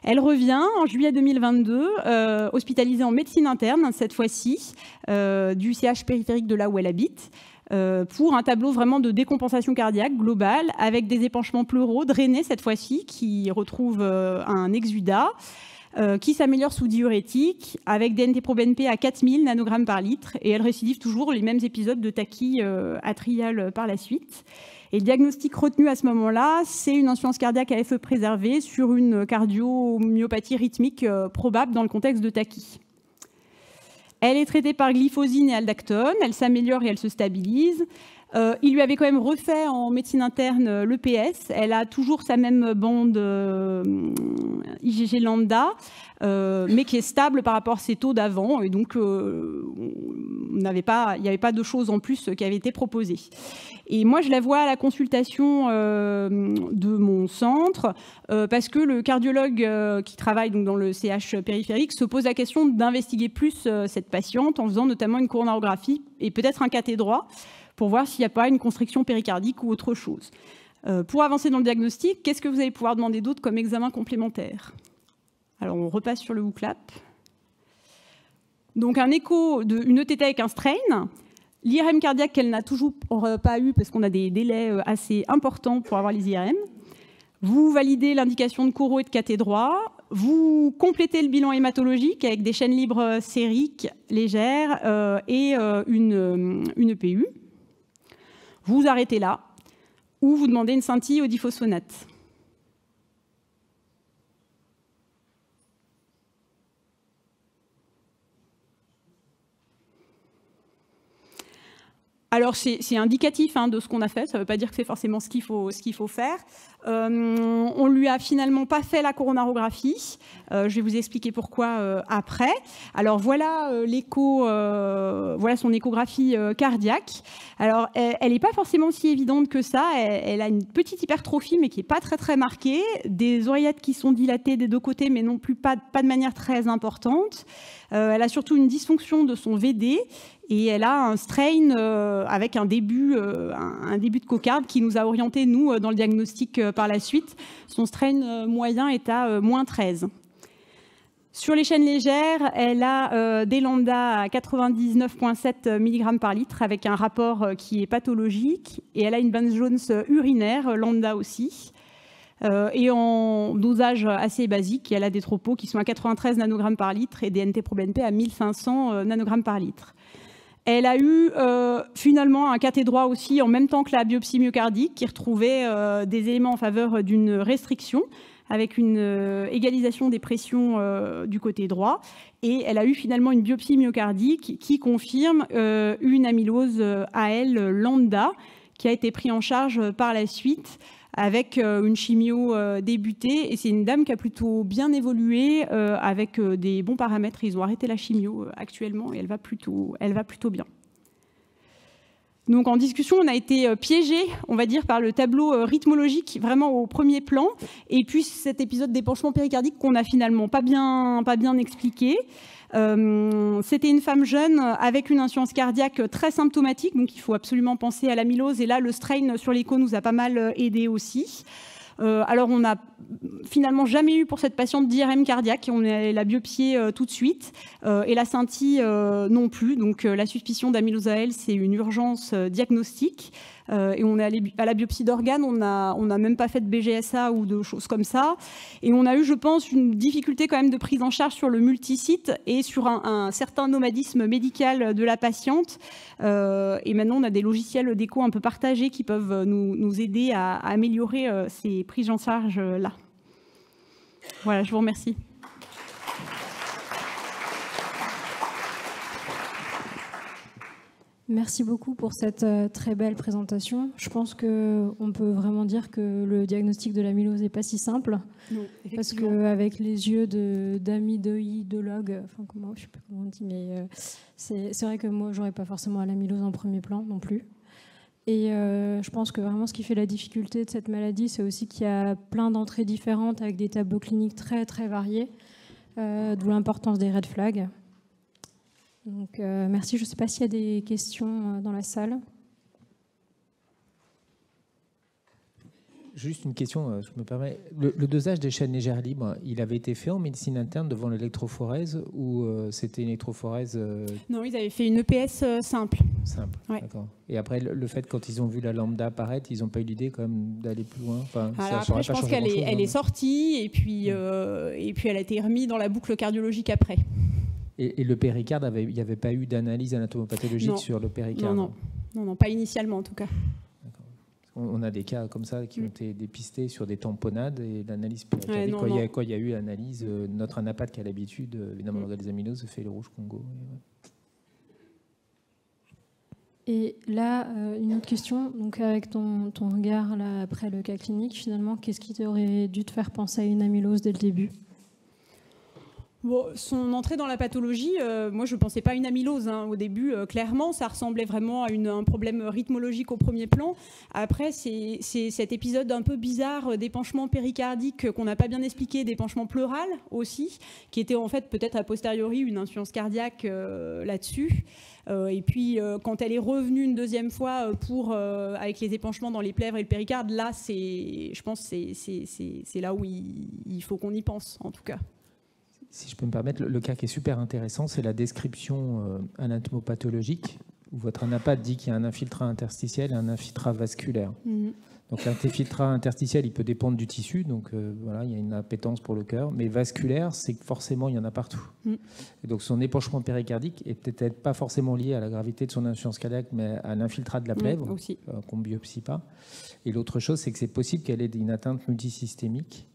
S11: Elle revient en juillet 2022, hospitalisée en médecine interne, cette fois-ci, du CH périphérique de là où elle habite, pour un tableau vraiment de décompensation cardiaque globale, avec des épanchements pleuraux drainés cette fois-ci, qui retrouvent un exudat, qui s'améliore sous diurétique, avec des NT-proBNP à 4000 nanogrammes par litre, et elle récidive toujours les mêmes épisodes de tachy atriale par la suite. Et le diagnostic retenu à ce moment-là, c'est une insuffisance cardiaque à FE préservée sur une cardiomyopathie rythmique probable dans le contexte de tachy. Elle est traitée par glyphosine et aldactone, elle s'améliore et elle se stabilise. Il lui avait quand même refait en médecine interne l'EPS. Elle a toujours sa même bande IgG lambda, mais qui est stable par rapport à ses taux d'avant. Et donc, il n'y avait pas de choses en plus qui avaient été proposées. Et moi, je la vois à la consultation de mon centre parce que le cardiologue qui travaille donc, dans le CH périphérique se pose la question d'investiguer plus cette patiente en faisant notamment une coronarographie et peut-être un cathé droit pour voir s'il n'y a pas une constriction péricardique ou autre chose. Pour avancer dans le diagnostic, qu'est-ce que vous allez pouvoir demander d'autre comme examen complémentaire? Alors, on repasse sur le WhoClap. Donc, un écho, une ETT avec un strain. L'IRM cardiaque qu'elle n'a toujours pas eu parce qu'on a des délais assez importants pour avoir les IRM. Vous validez l'indication de coro et de cathé droit. Vous complétez le bilan hématologique avec des chaînes libres sériques légères et une EPU. Vous arrêtez là ou vous demandez une scintille au diphosphonate. Alors, c'est indicatif de ce qu'on a fait. Ça ne veut pas dire que c'est forcément ce qu'il faut faire. On lui a finalement pas fait la coronarographie. Je vais vous expliquer pourquoi après. Alors, voilà voilà son échographie cardiaque. Alors, elle n'est pas forcément si évidente que ça. Elle a une petite hypertrophie, mais qui n'est pas très, très marquée. Des oreillettes qui sont dilatées des deux côtés, mais non plus pas de manière très importante. Elle a surtout une dysfonction de son VD et elle a un strain avec un début de cocarde qui nous a orientés, nous, dans le diagnostic par la suite. Son strain moyen est à -13. Sur les chaînes légères, elle a des lambda à 99,7 mg par litre avec un rapport qui est pathologique et elle a une Burne-Jones urinaire, lambda aussi. Et en dosage assez basique, elle a des tropos qui sont à 93 nanogrammes par litre et des NT-proBNP à 1500 nanogrammes par litre. Elle a eu finalement un cathé droit aussi en même temps que la biopsie myocardique qui retrouvait des éléments en faveur d'une restriction avec une égalisation des pressions du côté droit. Et elle a eu finalement une biopsie myocardique qui confirme une amylose AL lambda qui a été prise en charge par la suite avec une chimio débutée. Et c'est une dame qui a plutôt bien évolué avec des bons paramètres. Ils ont arrêté la chimio actuellement et elle va plutôt bien. Donc en discussion, on a été piégé, on va dire, par le tableau rythmologique vraiment au premier plan. Et puis cet épisode d'épanchement péricardique qu'on n'a finalement pas bien expliqué. C'était une femme jeune avec une insuffisance cardiaque très symptomatique, donc il faut absolument penser à l'amylose. Et là, le strain sur l'écho nous a pas mal aidé aussi. Alors, on n'a finalement jamais eu pour cette patiente d'IRM cardiaque. On l'a biopsiée tout de suite et la scintille non plus. Donc, la suspicion d'amylose AL, c'est une urgence diagnostique. Et on est allé à la biopsie d'organes, on n'a même pas fait de BGSA ou de choses comme ça. Et on a eu, je pense, une difficulté quand même de prise en charge sur le multisite et sur un certain nomadisme médical de la patiente. Et maintenant, on a des logiciels d'écho un peu partagés qui peuvent nous aider à améliorer ces prises en charge-là. Voilà, je vous remercie.
S12: Merci beaucoup pour cette très belle présentation. Je pense qu'on peut vraiment dire que le diagnostic de l'amylose n'est pas si simple.
S11: Non,
S12: parce qu'avec les yeux d'amyloïdologue, enfin, je ne sais pas comment on dit, mais c'est vrai que moi, je n'aurais pas forcément l'amylose en premier plan non plus. Et je pense que vraiment ce qui fait la difficulté de cette maladie, c'est aussi qu'il y a plein d'entrées différentes avec des tableaux cliniques très, très variés, d'où l'importance des red flags. Donc, merci. Je ne sais pas s'il y a des questions dans la salle.
S2: Juste une question, je me permets. Le dosage des chaînes légères libres, il avait été fait en médecine interne devant l'électrophorèse ou c'était une électrophorèse
S11: Non, ils avaient fait une EPS simple.
S2: Simple, ouais. D'accord. Et après, le fait, quand ils ont vu la lambda apparaître, ils n'ont pas eu l'idée quand même d'aller plus loin. Enfin,
S11: alors après, je pense qu'elle est sortie et puis elle a été remise dans la boucle cardiologique après.
S2: Et le péricarde, il n'y avait pas eu d'analyse anatomopathologique sur le péricarde?
S11: Non, pas initialement en tout cas.
S2: On a des cas comme ça qui ont été dépistés sur des tamponnades et l'analyse péricardique. Quand il y a eu l'analyse, notre anapathe qui a l'habitude, évidemment, on regarde les amyloses, fait le rouge Congo.
S12: Et là, une autre question. Donc, avec ton regard là, après le cas clinique, finalement, qu'est-ce qui aurait dû te faire penser à une amylose dès le début?
S11: Bon, son entrée dans la pathologie, moi je ne pensais pas à une amylose au début. Clairement, ça ressemblait vraiment à un problème rythmologique au premier plan. Après, c'est cet épisode un peu bizarre d'épanchement péricardique qu'on n'a pas bien expliqué, d'épanchement pleural aussi, qui était en fait peut-être a posteriori une insuffisance cardiaque là-dessus. Et puis, quand elle est revenue une deuxième fois avec les épanchements dans les plèvres et le péricarde, là, je pense que c'est là où il faut qu'on y pense, en tout cas.
S2: Si je peux me permettre, le cas qui est super intéressant, c'est la description anatomopathologique, où votre anapathe dit qu'il y a un infiltrat interstitiel et un infiltrat vasculaire. Donc l'infiltrat interstitiel, il peut dépendre du tissu, donc voilà, il y a une appétence pour le cœur, mais vasculaire, c'est que forcément, il y en a partout. Et donc son épanchement péricardique est peut-être pas forcément lié à la gravité de son insuffisance cardiaque, mais à l'infiltrat de la plèvre, qu'on ne biopsie pas. Et l'autre chose, c'est que c'est possible qu'elle ait une atteinte multisystémique,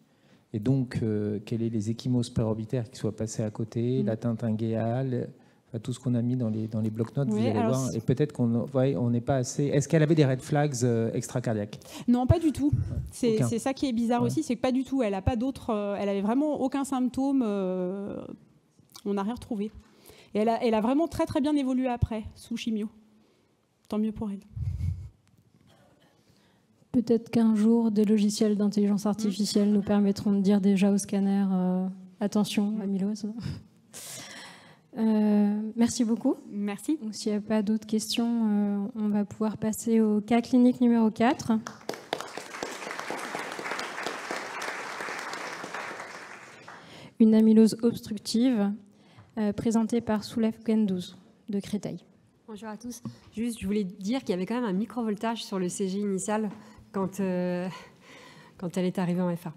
S2: et donc, quels sont les ecchymoses préorbitaires qui soient passés à côté, l'atteinte ingéale, tout ce qu'on a mis dans les blocs-notes, vous allez voir. Et peut-être qu'on n'est pas assez... Est-ce qu'elle avait des red flags extracardiaques?
S11: Non, pas du tout. C'est ça qui est bizarre aussi, c'est que pas du tout. Elle avait vraiment aucun symptôme. On n'a rien retrouvé. Et elle a vraiment très très bien évolué après, sous chimio. Tant mieux pour elle.
S12: Peut-être qu'un jour, des logiciels d'intelligence artificielle nous permettront de dire déjà au scanner attention, amylose. Merci beaucoup.
S11: Merci.
S12: S'il n'y a pas d'autres questions, on va pouvoir passer au cas clinique numéro 4. Une amylose obstructive présentée par Soulef Gendouz de Créteil.
S13: Bonjour à tous. Juste, je voulais dire qu'il y avait quand même un microvoltage sur le CG initial quand elle est arrivée en FA.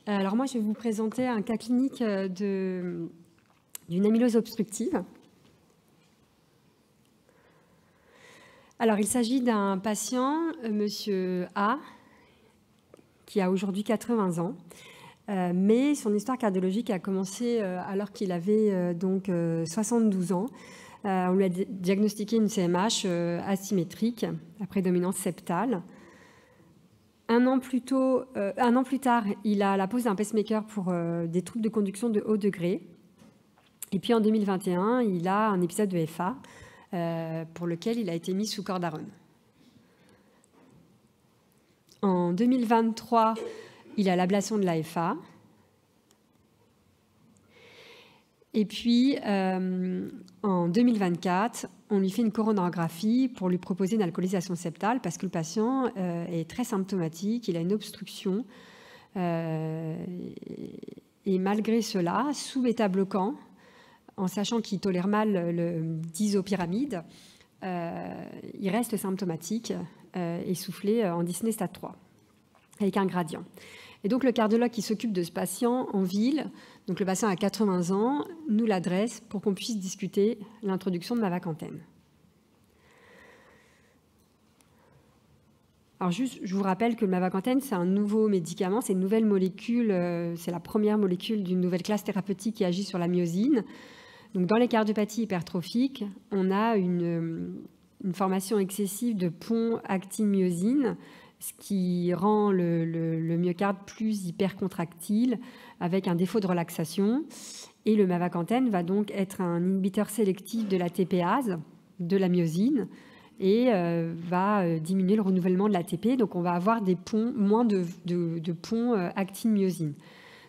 S13: Alors moi, je vais vous présenter un cas clinique d'une amylose obstructive. Alors, il s'agit d'un patient, monsieur A, qui a aujourd'hui 80 ans, mais son histoire cardiologique a commencé alors qu'il avait 72 ans. On lui a diagnostiqué une CMH asymétrique à prédominance septale. Un an plus tard, il a la pose d'un pacemaker pour des troubles de conduction de haut degré. Et puis en 2021, il a un épisode de FA pour lequel il a été mis sous cordarone. En 2023, il a l'ablation de la FA. Et puis, en 2024, on lui fait une coronarographie pour lui proposer une alcoolisation septale parce que le patient est très symptomatique, il a une obstruction. Et malgré cela, sous bêta-bloquant, en sachant qu'il tolère mal le disopyramide, il reste symptomatique, essoufflé en dyspnée stade 3, avec un gradient. Et donc le cardiologue qui s'occupe de ce patient en ville, donc le patient a 80 ans, nous l'adresse pour qu'on puisse discuter l'introduction de mavacantine. Alors juste, je vous rappelle que le mavacantine, c'est un nouveau médicament, c'est une nouvelle molécule, c'est la première molécule d'une nouvelle classe thérapeutique qui agit sur la myosine. Donc dans les cardiopathies hypertrophiques, on a une formation excessive de pont actine-myosine, ce qui rend le myocarde plus hypercontractile avec un défaut de relaxation. Et le mavacantine va donc être un inhibiteur sélectif de la TPase, de la myosine, et va diminuer le renouvellement de l'ATP. Donc on va avoir moins de ponts actine-myosine.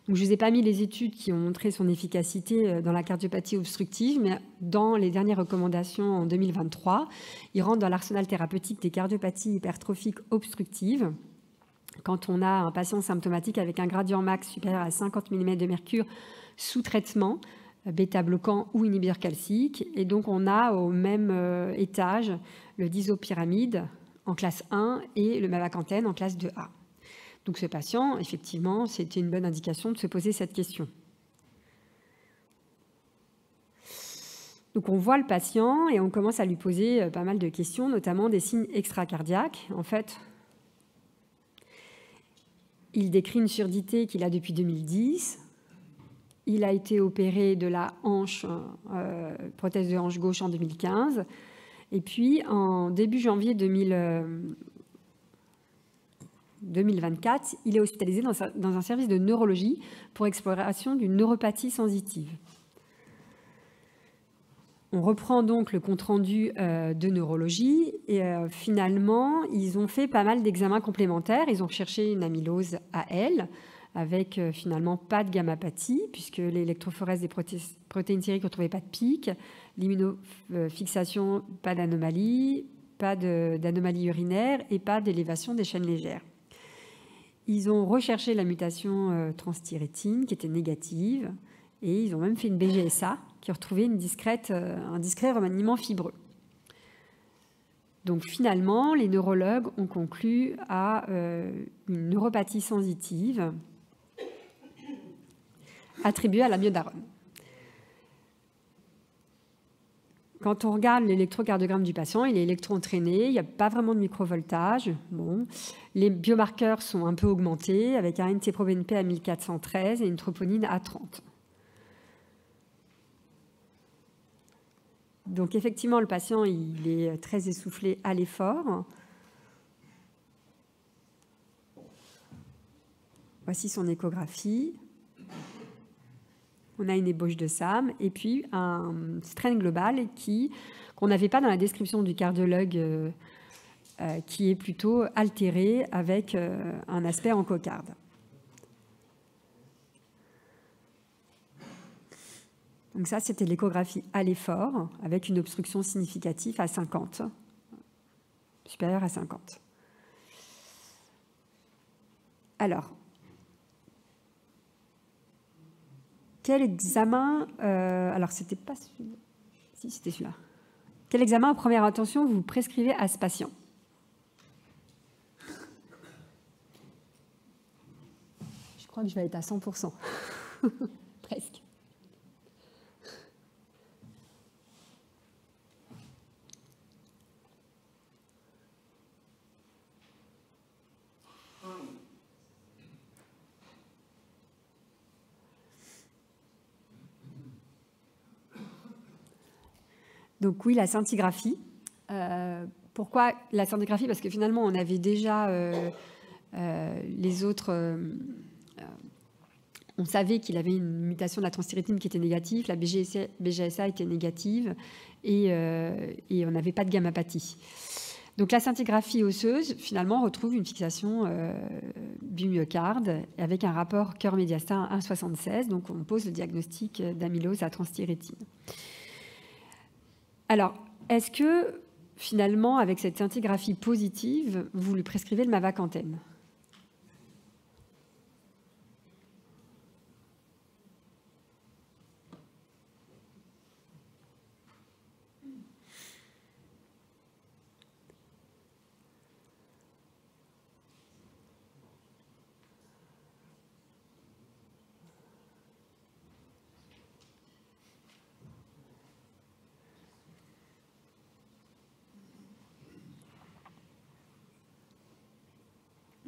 S13: Donc, je ne vous ai pas mis les études qui ont montré son efficacité dans la cardiopathie obstructive, mais dans les dernières recommandations en 2023, il rentre dans l'arsenal thérapeutique des cardiopathies hypertrophiques obstructives. Quand on a un patient symptomatique avec un gradient max supérieur à 50 mm de mercure sous traitement, bêta-bloquant ou inhibiteur calcique, et donc on a au même étage le disopyramide en classe 1 et le mavacantine en classe 2A. Donc ce patient, effectivement, c'était une bonne indication de se poser cette question. Donc on voit le patient et on commence à lui poser pas mal de questions, notamment des signes extracardiaques. En fait, il décrit une surdité qu'il a depuis 2010. Il a été opéré de la hanche, prothèse de hanche gauche en 2015. Et puis, en début janvier 2024, il est hospitalisé dans un service de neurologie pour exploration d'une neuropathie sensitive. On reprend donc le compte-rendu de neurologie et finalement, ils ont fait pas mal d'examens complémentaires. Ils ont recherché une amylose AL avec finalement pas de gammapathie puisque l'électrophorèse des protéines sériques ne retrouvait pas de pic, l'immunofixation, pas d'anomalie, pas d'anomalie urinaire et pas d'élévation des chaînes légères. Ils ont recherché la mutation transthyrétine qui était négative et ils ont même fait une BGSA qui a retrouvé un discret remaniement fibreux. Donc finalement, les neurologues ont conclu à une neuropathie sensitive attribuée à la myodarone. Quand on regarde l'électrocardiogramme du patient, il est électro-entraîné, il n'y a pas vraiment de microvoltage. Bon. Les biomarqueurs sont un peu augmentés, avec un NT-proBNP à 1413 et une troponine à 30. Donc effectivement, le patient il est très essoufflé à l'effort. Voici son échographie. On a une ébauche de SAM et puis un strain global qu'on n'avait pas dans la description du cardiologue, qui est plutôt altéré avec un aspect encocarde. Donc ça, c'était l'échographie à l'effort avec une obstruction significative à 50, supérieure à 50. Alors, quel examen, alors c'était pas celui-là, si c'était celui-là. Quel examen en première intention vous prescrivez à ce patient? Je crois que je vais être à 100%, presque. Donc oui, la scintigraphie. Pourquoi la scintigraphie? Parce que finalement, on avait déjà les autres... on savait qu'il avait une mutation de la transthyrétine qui était négative, la BGSA était négative et on n'avait pas de gammapathie. Donc la scintigraphie osseuse, finalement, retrouve une fixation du myocarde avec un rapport cœur-médiastin 1,76. Donc on pose le diagnostic d'amylose à transthyrétine. Alors, est-ce que, finalement, avec cette scintigraphie positive, vous lui prescrivez le mavacantine?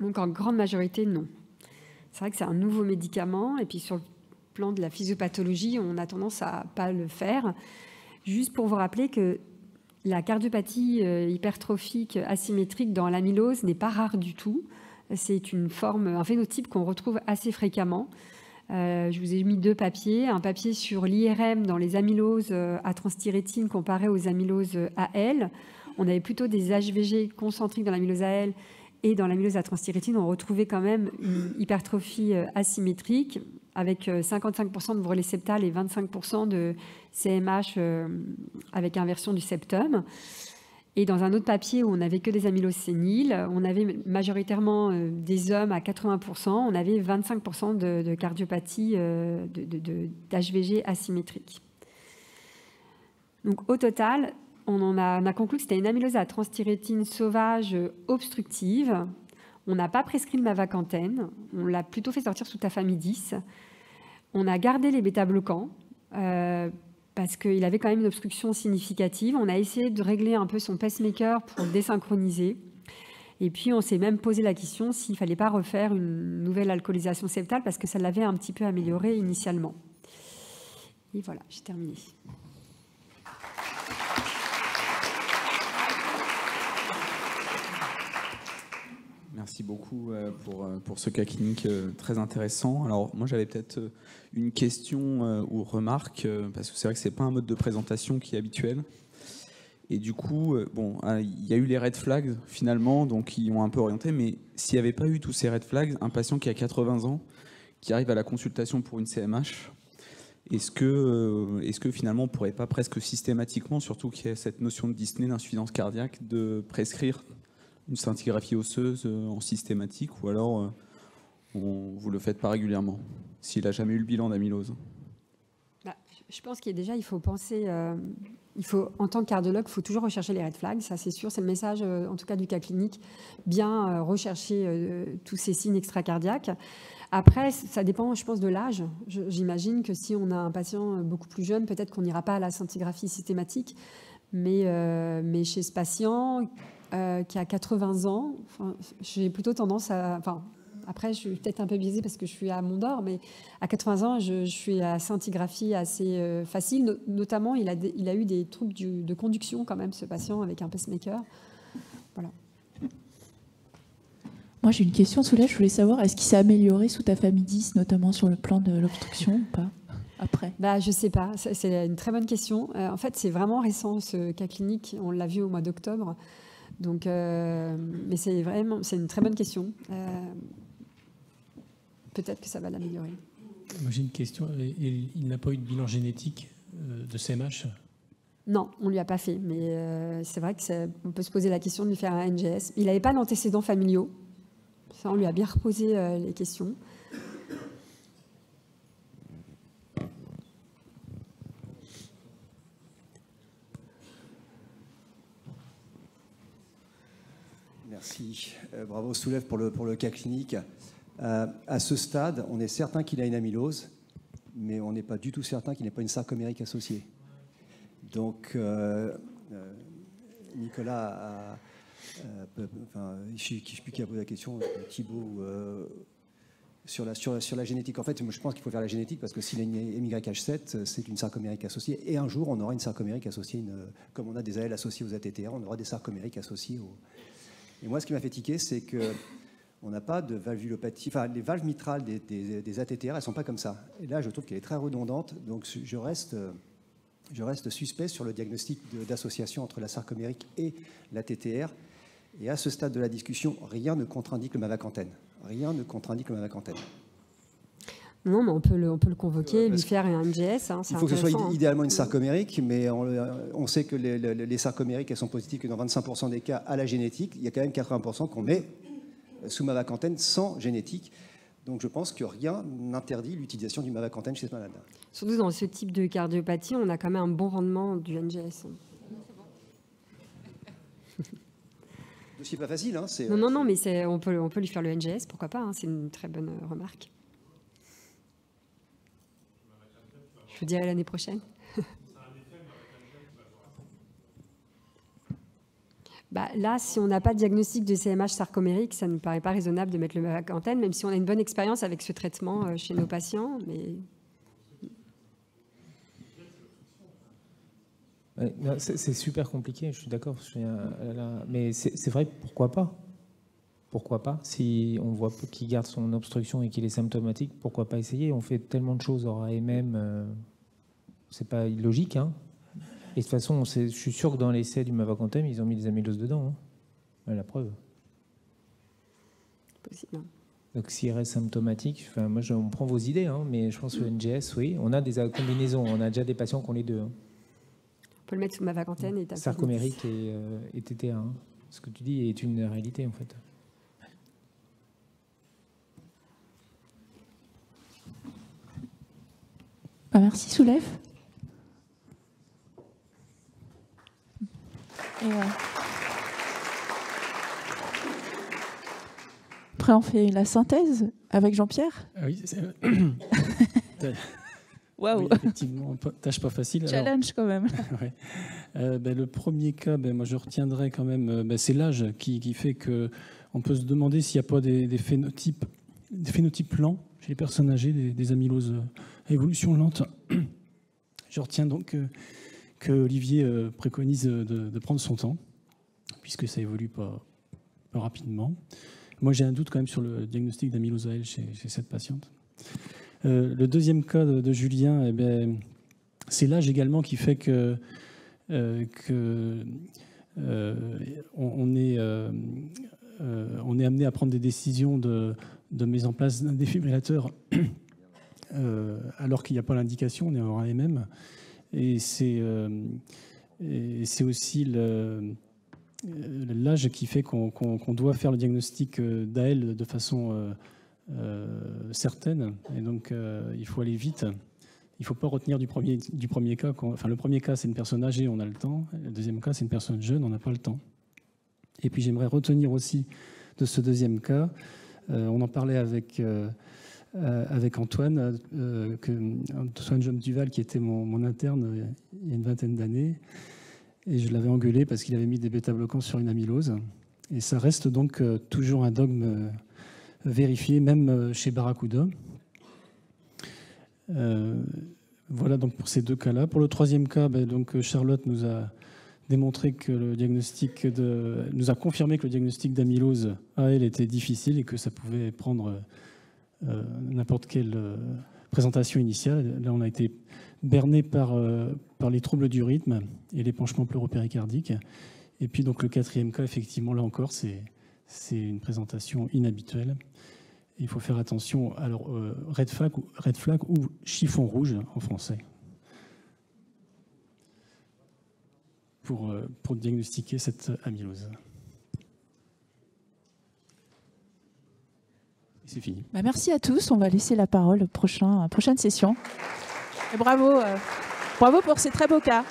S13: Donc, en grande majorité, non. C'est vrai que c'est un nouveau médicament, et puis sur le plan de la physiopathologie, on a tendance à ne pas le faire. Juste pour vous rappeler que la cardiopathie hypertrophique asymétrique dans l'amylose n'est pas rare du tout. C'est une forme, un phénotype qu'on retrouve assez fréquemment. Je vous ai mis deux papiers. Un papier sur l'IRM dans les amyloses à transthyrétine comparé aux amyloses AL. On avait plutôt des HVG concentriques dans l'amylose AL, et dans l'amylose à transthyrétine, on retrouvait quand même une hypertrophie asymétrique avec 55% de brûlé septal et 25% de CMH avec inversion du septum. Et dans un autre papier où on n'avait que des amyloses séniles, on avait majoritairement des hommes à 80%, on avait 25% de cardiopathie d'HVG asymétrique. Donc au total, on a conclu que c'était une amylose à transthyrétine sauvage obstructive. On n'a pas prescrit le mavacantine. On l'a plutôt fait sortir sous tafamidis. On a gardé les bêta-bloquants parce qu'il avait quand même une obstruction significative. On a essayé de régler un peu son pacemaker pour le désynchroniser. Et puis, on s'est même posé la question s'il ne fallait pas refaire une nouvelle alcoolisation septale parce que ça l'avait un petit peu amélioré initialement. Et voilà, j'ai terminé.
S14: Merci beaucoup pour ce cas clinique très intéressant. Alors moi j'avais peut-être une question ou remarque, parce que c'est vrai que ce n'est pas un mode de présentation qui est habituel. Et du coup, bon, il y a eu les red flags finalement, donc qui ont un peu orienté, mais s'il n'y avait pas eu tous ces red flags, un patient qui a 80 ans, qui arrive à la consultation pour une CMH, est-ce que finalement on ne pourrait pas presque systématiquement, surtout qu'il y a cette notion de dyspnée, d'insuffisance cardiaque, de prescrire une scintigraphie osseuse en systématique, ou alors vous ne le faites pas régulièrement, s'il n'a jamais eu le bilan d'amylose?
S13: Je pense qu'il il faut penser, en tant que cardiologue, il faut toujours rechercher les red flags, ça c'est sûr, c'est le message en tout cas du cas clinique, bien rechercher tous ces signes extracardiaques. Après, ça dépend, je pense, de l'âge. J'imagine que si on a un patient beaucoup plus jeune, peut-être qu'on n'ira pas à la scintigraphie systématique, mais chez ce patient qui a 80 ans, j'ai plutôt tendance à après, je suis peut-être un peu biaisée parce que je suis à Mont-d'Or, mais à 80 ans, je suis à scintigraphie assez facile. Notamment, il a eu des troubles de conduction quand même, ce patient, avec un pacemaker. Voilà.
S1: Moi, j'ai une question, Soulève. Je voulais savoir, est-ce qu'il s'est amélioré sous ta famille 10, notamment sur le plan de l'obstruction ou pas après?
S13: Je ne sais pas. C'est une très bonne question. En fait, c'est vraiment récent, ce cas clinique. On l'a vu au mois d'octobre. Donc, mais c'est une très bonne question. Peut-être que ça va l'améliorer.
S6: Moi, j'ai une question. Il n'a pas eu de bilan génétique de CMH?
S13: Non, on ne lui a pas fait. Mais c'est vrai qu'on peut se poser la question de lui faire un NGS. Il n'avait pas d'antécédents familiaux. Ça, on lui a bien reposé les questions.
S15: Merci. Bravo Soulève pour le cas clinique. À ce stade, on est certain qu'il a une amylose, mais on n'est pas du tout certain qu'il n'ait pas une sarcomérique associée. Donc, Nicolas je ne sais plus qui a posé la question, Thibault, sur la génétique. En fait, moi, je pense qu'il faut faire la génétique parce que s'il a une MYH7, c'est une sarcomérique associée. Et un jour, on aura une sarcomérique associée, comme on a des AL associés aux ATTR, on aura des sarcomériques associées aux... Et moi, ce qui m'a fait tiquer, c'est qu'on n'a pas de valvulopathie. Enfin, les valves mitrales des ATTR, elles ne sont pas comme ça. Et là, je trouve qu'elle est très redondante. Donc, je reste suspect sur le diagnostic d'association entre la sarcomérique et la TTR. Et à ce stade de la discussion, rien ne contre-indique le mavacantène. Rien ne contre-indique le mavacantène.
S13: Non, mais on peut le convoquer, lui faire un NGS.
S15: Il faut que ce soit idéalement une sarcomérique, mais on sait que les sarcomériques, elles sont positives que dans 25% des cas à la génétique. Il y a quand même 80% qu'on met sous mavacantène sans génétique. Donc je pense que rien n'interdit l'utilisation du mavacantène chez ce malade.
S13: Surtout dans ce type de cardiopathie, on a quand même un bon rendement du NGS.
S15: C'est pas facile. Hein,
S13: non, mais on peut lui faire le NGS, pourquoi pas, hein, c'est une très bonne remarque. Je vous dirai l'année prochaine. Là, si on n'a pas de diagnostic de CMH sarcomérique, ça ne nous paraît pas raisonnable de mettre le mavacantène, même si on a une bonne expérience avec ce traitement chez nos patients. Mais...
S2: C'est super compliqué, je suis d'accord. Mais c'est vrai, pourquoi pas? Pourquoi pas? Si on voit qu'il garde son obstruction et qu'il est symptomatique, pourquoi pas essayer? On fait tellement de choses hors AMM, c'est pas illogique. Hein. Et de toute façon, je suis sûr que dans l'essai du mavacantène, ils ont mis des amyloses dedans. Hein. La preuve.
S13: Possible.
S2: Donc s'il reste symptomatique, moi on prend vos idées, hein, mais je pense que le NGS, oui, on a des combinaisons, on a déjà des patients qui ont les deux. Hein.
S13: On peut le mettre sous mavacantène et
S2: sarcomérique et TTA. Hein. Ce que tu dis est une réalité en fait.
S1: Merci Soulève. Après, on fait la synthèse avec Jean-Pierre.
S6: Oui,
S1: Waouh.
S6: Oui, effectivement, tâche pas facile.
S1: Challenge quand même.
S6: Ouais. Le premier cas, moi je retiendrai quand même, c'est l'âge qui fait que on peut se demander s'il n'y a pas des phénotypes lents chez les personnes âgées, des amyloses à évolution lente. Je retiens donc que Olivier préconise de prendre son temps, puisque ça évolue pas rapidement. Moi, j'ai un doute quand même sur le diagnostic d'amylose AL chez cette patiente. Le deuxième cas de Julien, c'est l'âge également qui fait que on est amené à prendre des décisions de mise en place d'un défibrillateur alors qu'il n'y a pas l'indication, on est en AMM. Et c'est aussi l'âge qui fait qu'on doit faire le diagnostic d'AL de façon certaine. Et donc, il faut aller vite. Il ne faut pas retenir du premier cas. Le premier cas, c'est une personne âgée, on a le temps. Le deuxième cas, c'est une personne jeune, on n'a pas le temps. Et puis, j'aimerais retenir aussi de ce deuxième cas, on en parlait avec Antoine, Antoine Jom-Duval, qui était mon interne il y a une vingtaine d'années. Et je l'avais engueulé parce qu'il avait mis des bêta-bloquants sur une amylose. Et ça reste donc toujours un dogme vérifié, même chez Barracuda. Voilà donc pour ces deux cas-là. Pour le troisième cas, donc Charlotte nous a démontré que le diagnostic nous a confirmé que le diagnostic d'amylose à elle était difficile et que ça pouvait prendre n'importe quelle présentation initiale. Là, on a été berné par les troubles du rythme et l'épanchement pleuropéricardique. Et puis donc le quatrième cas, effectivement, là encore, c'est une présentation inhabituelle. Il faut faire attention. Alors, red flag ou chiffon rouge en français pour diagnostiquer cette amylose. C'est fini.
S1: Merci à tous. On va laisser la parole à la prochaine session. Et bravo pour ces très beaux cas.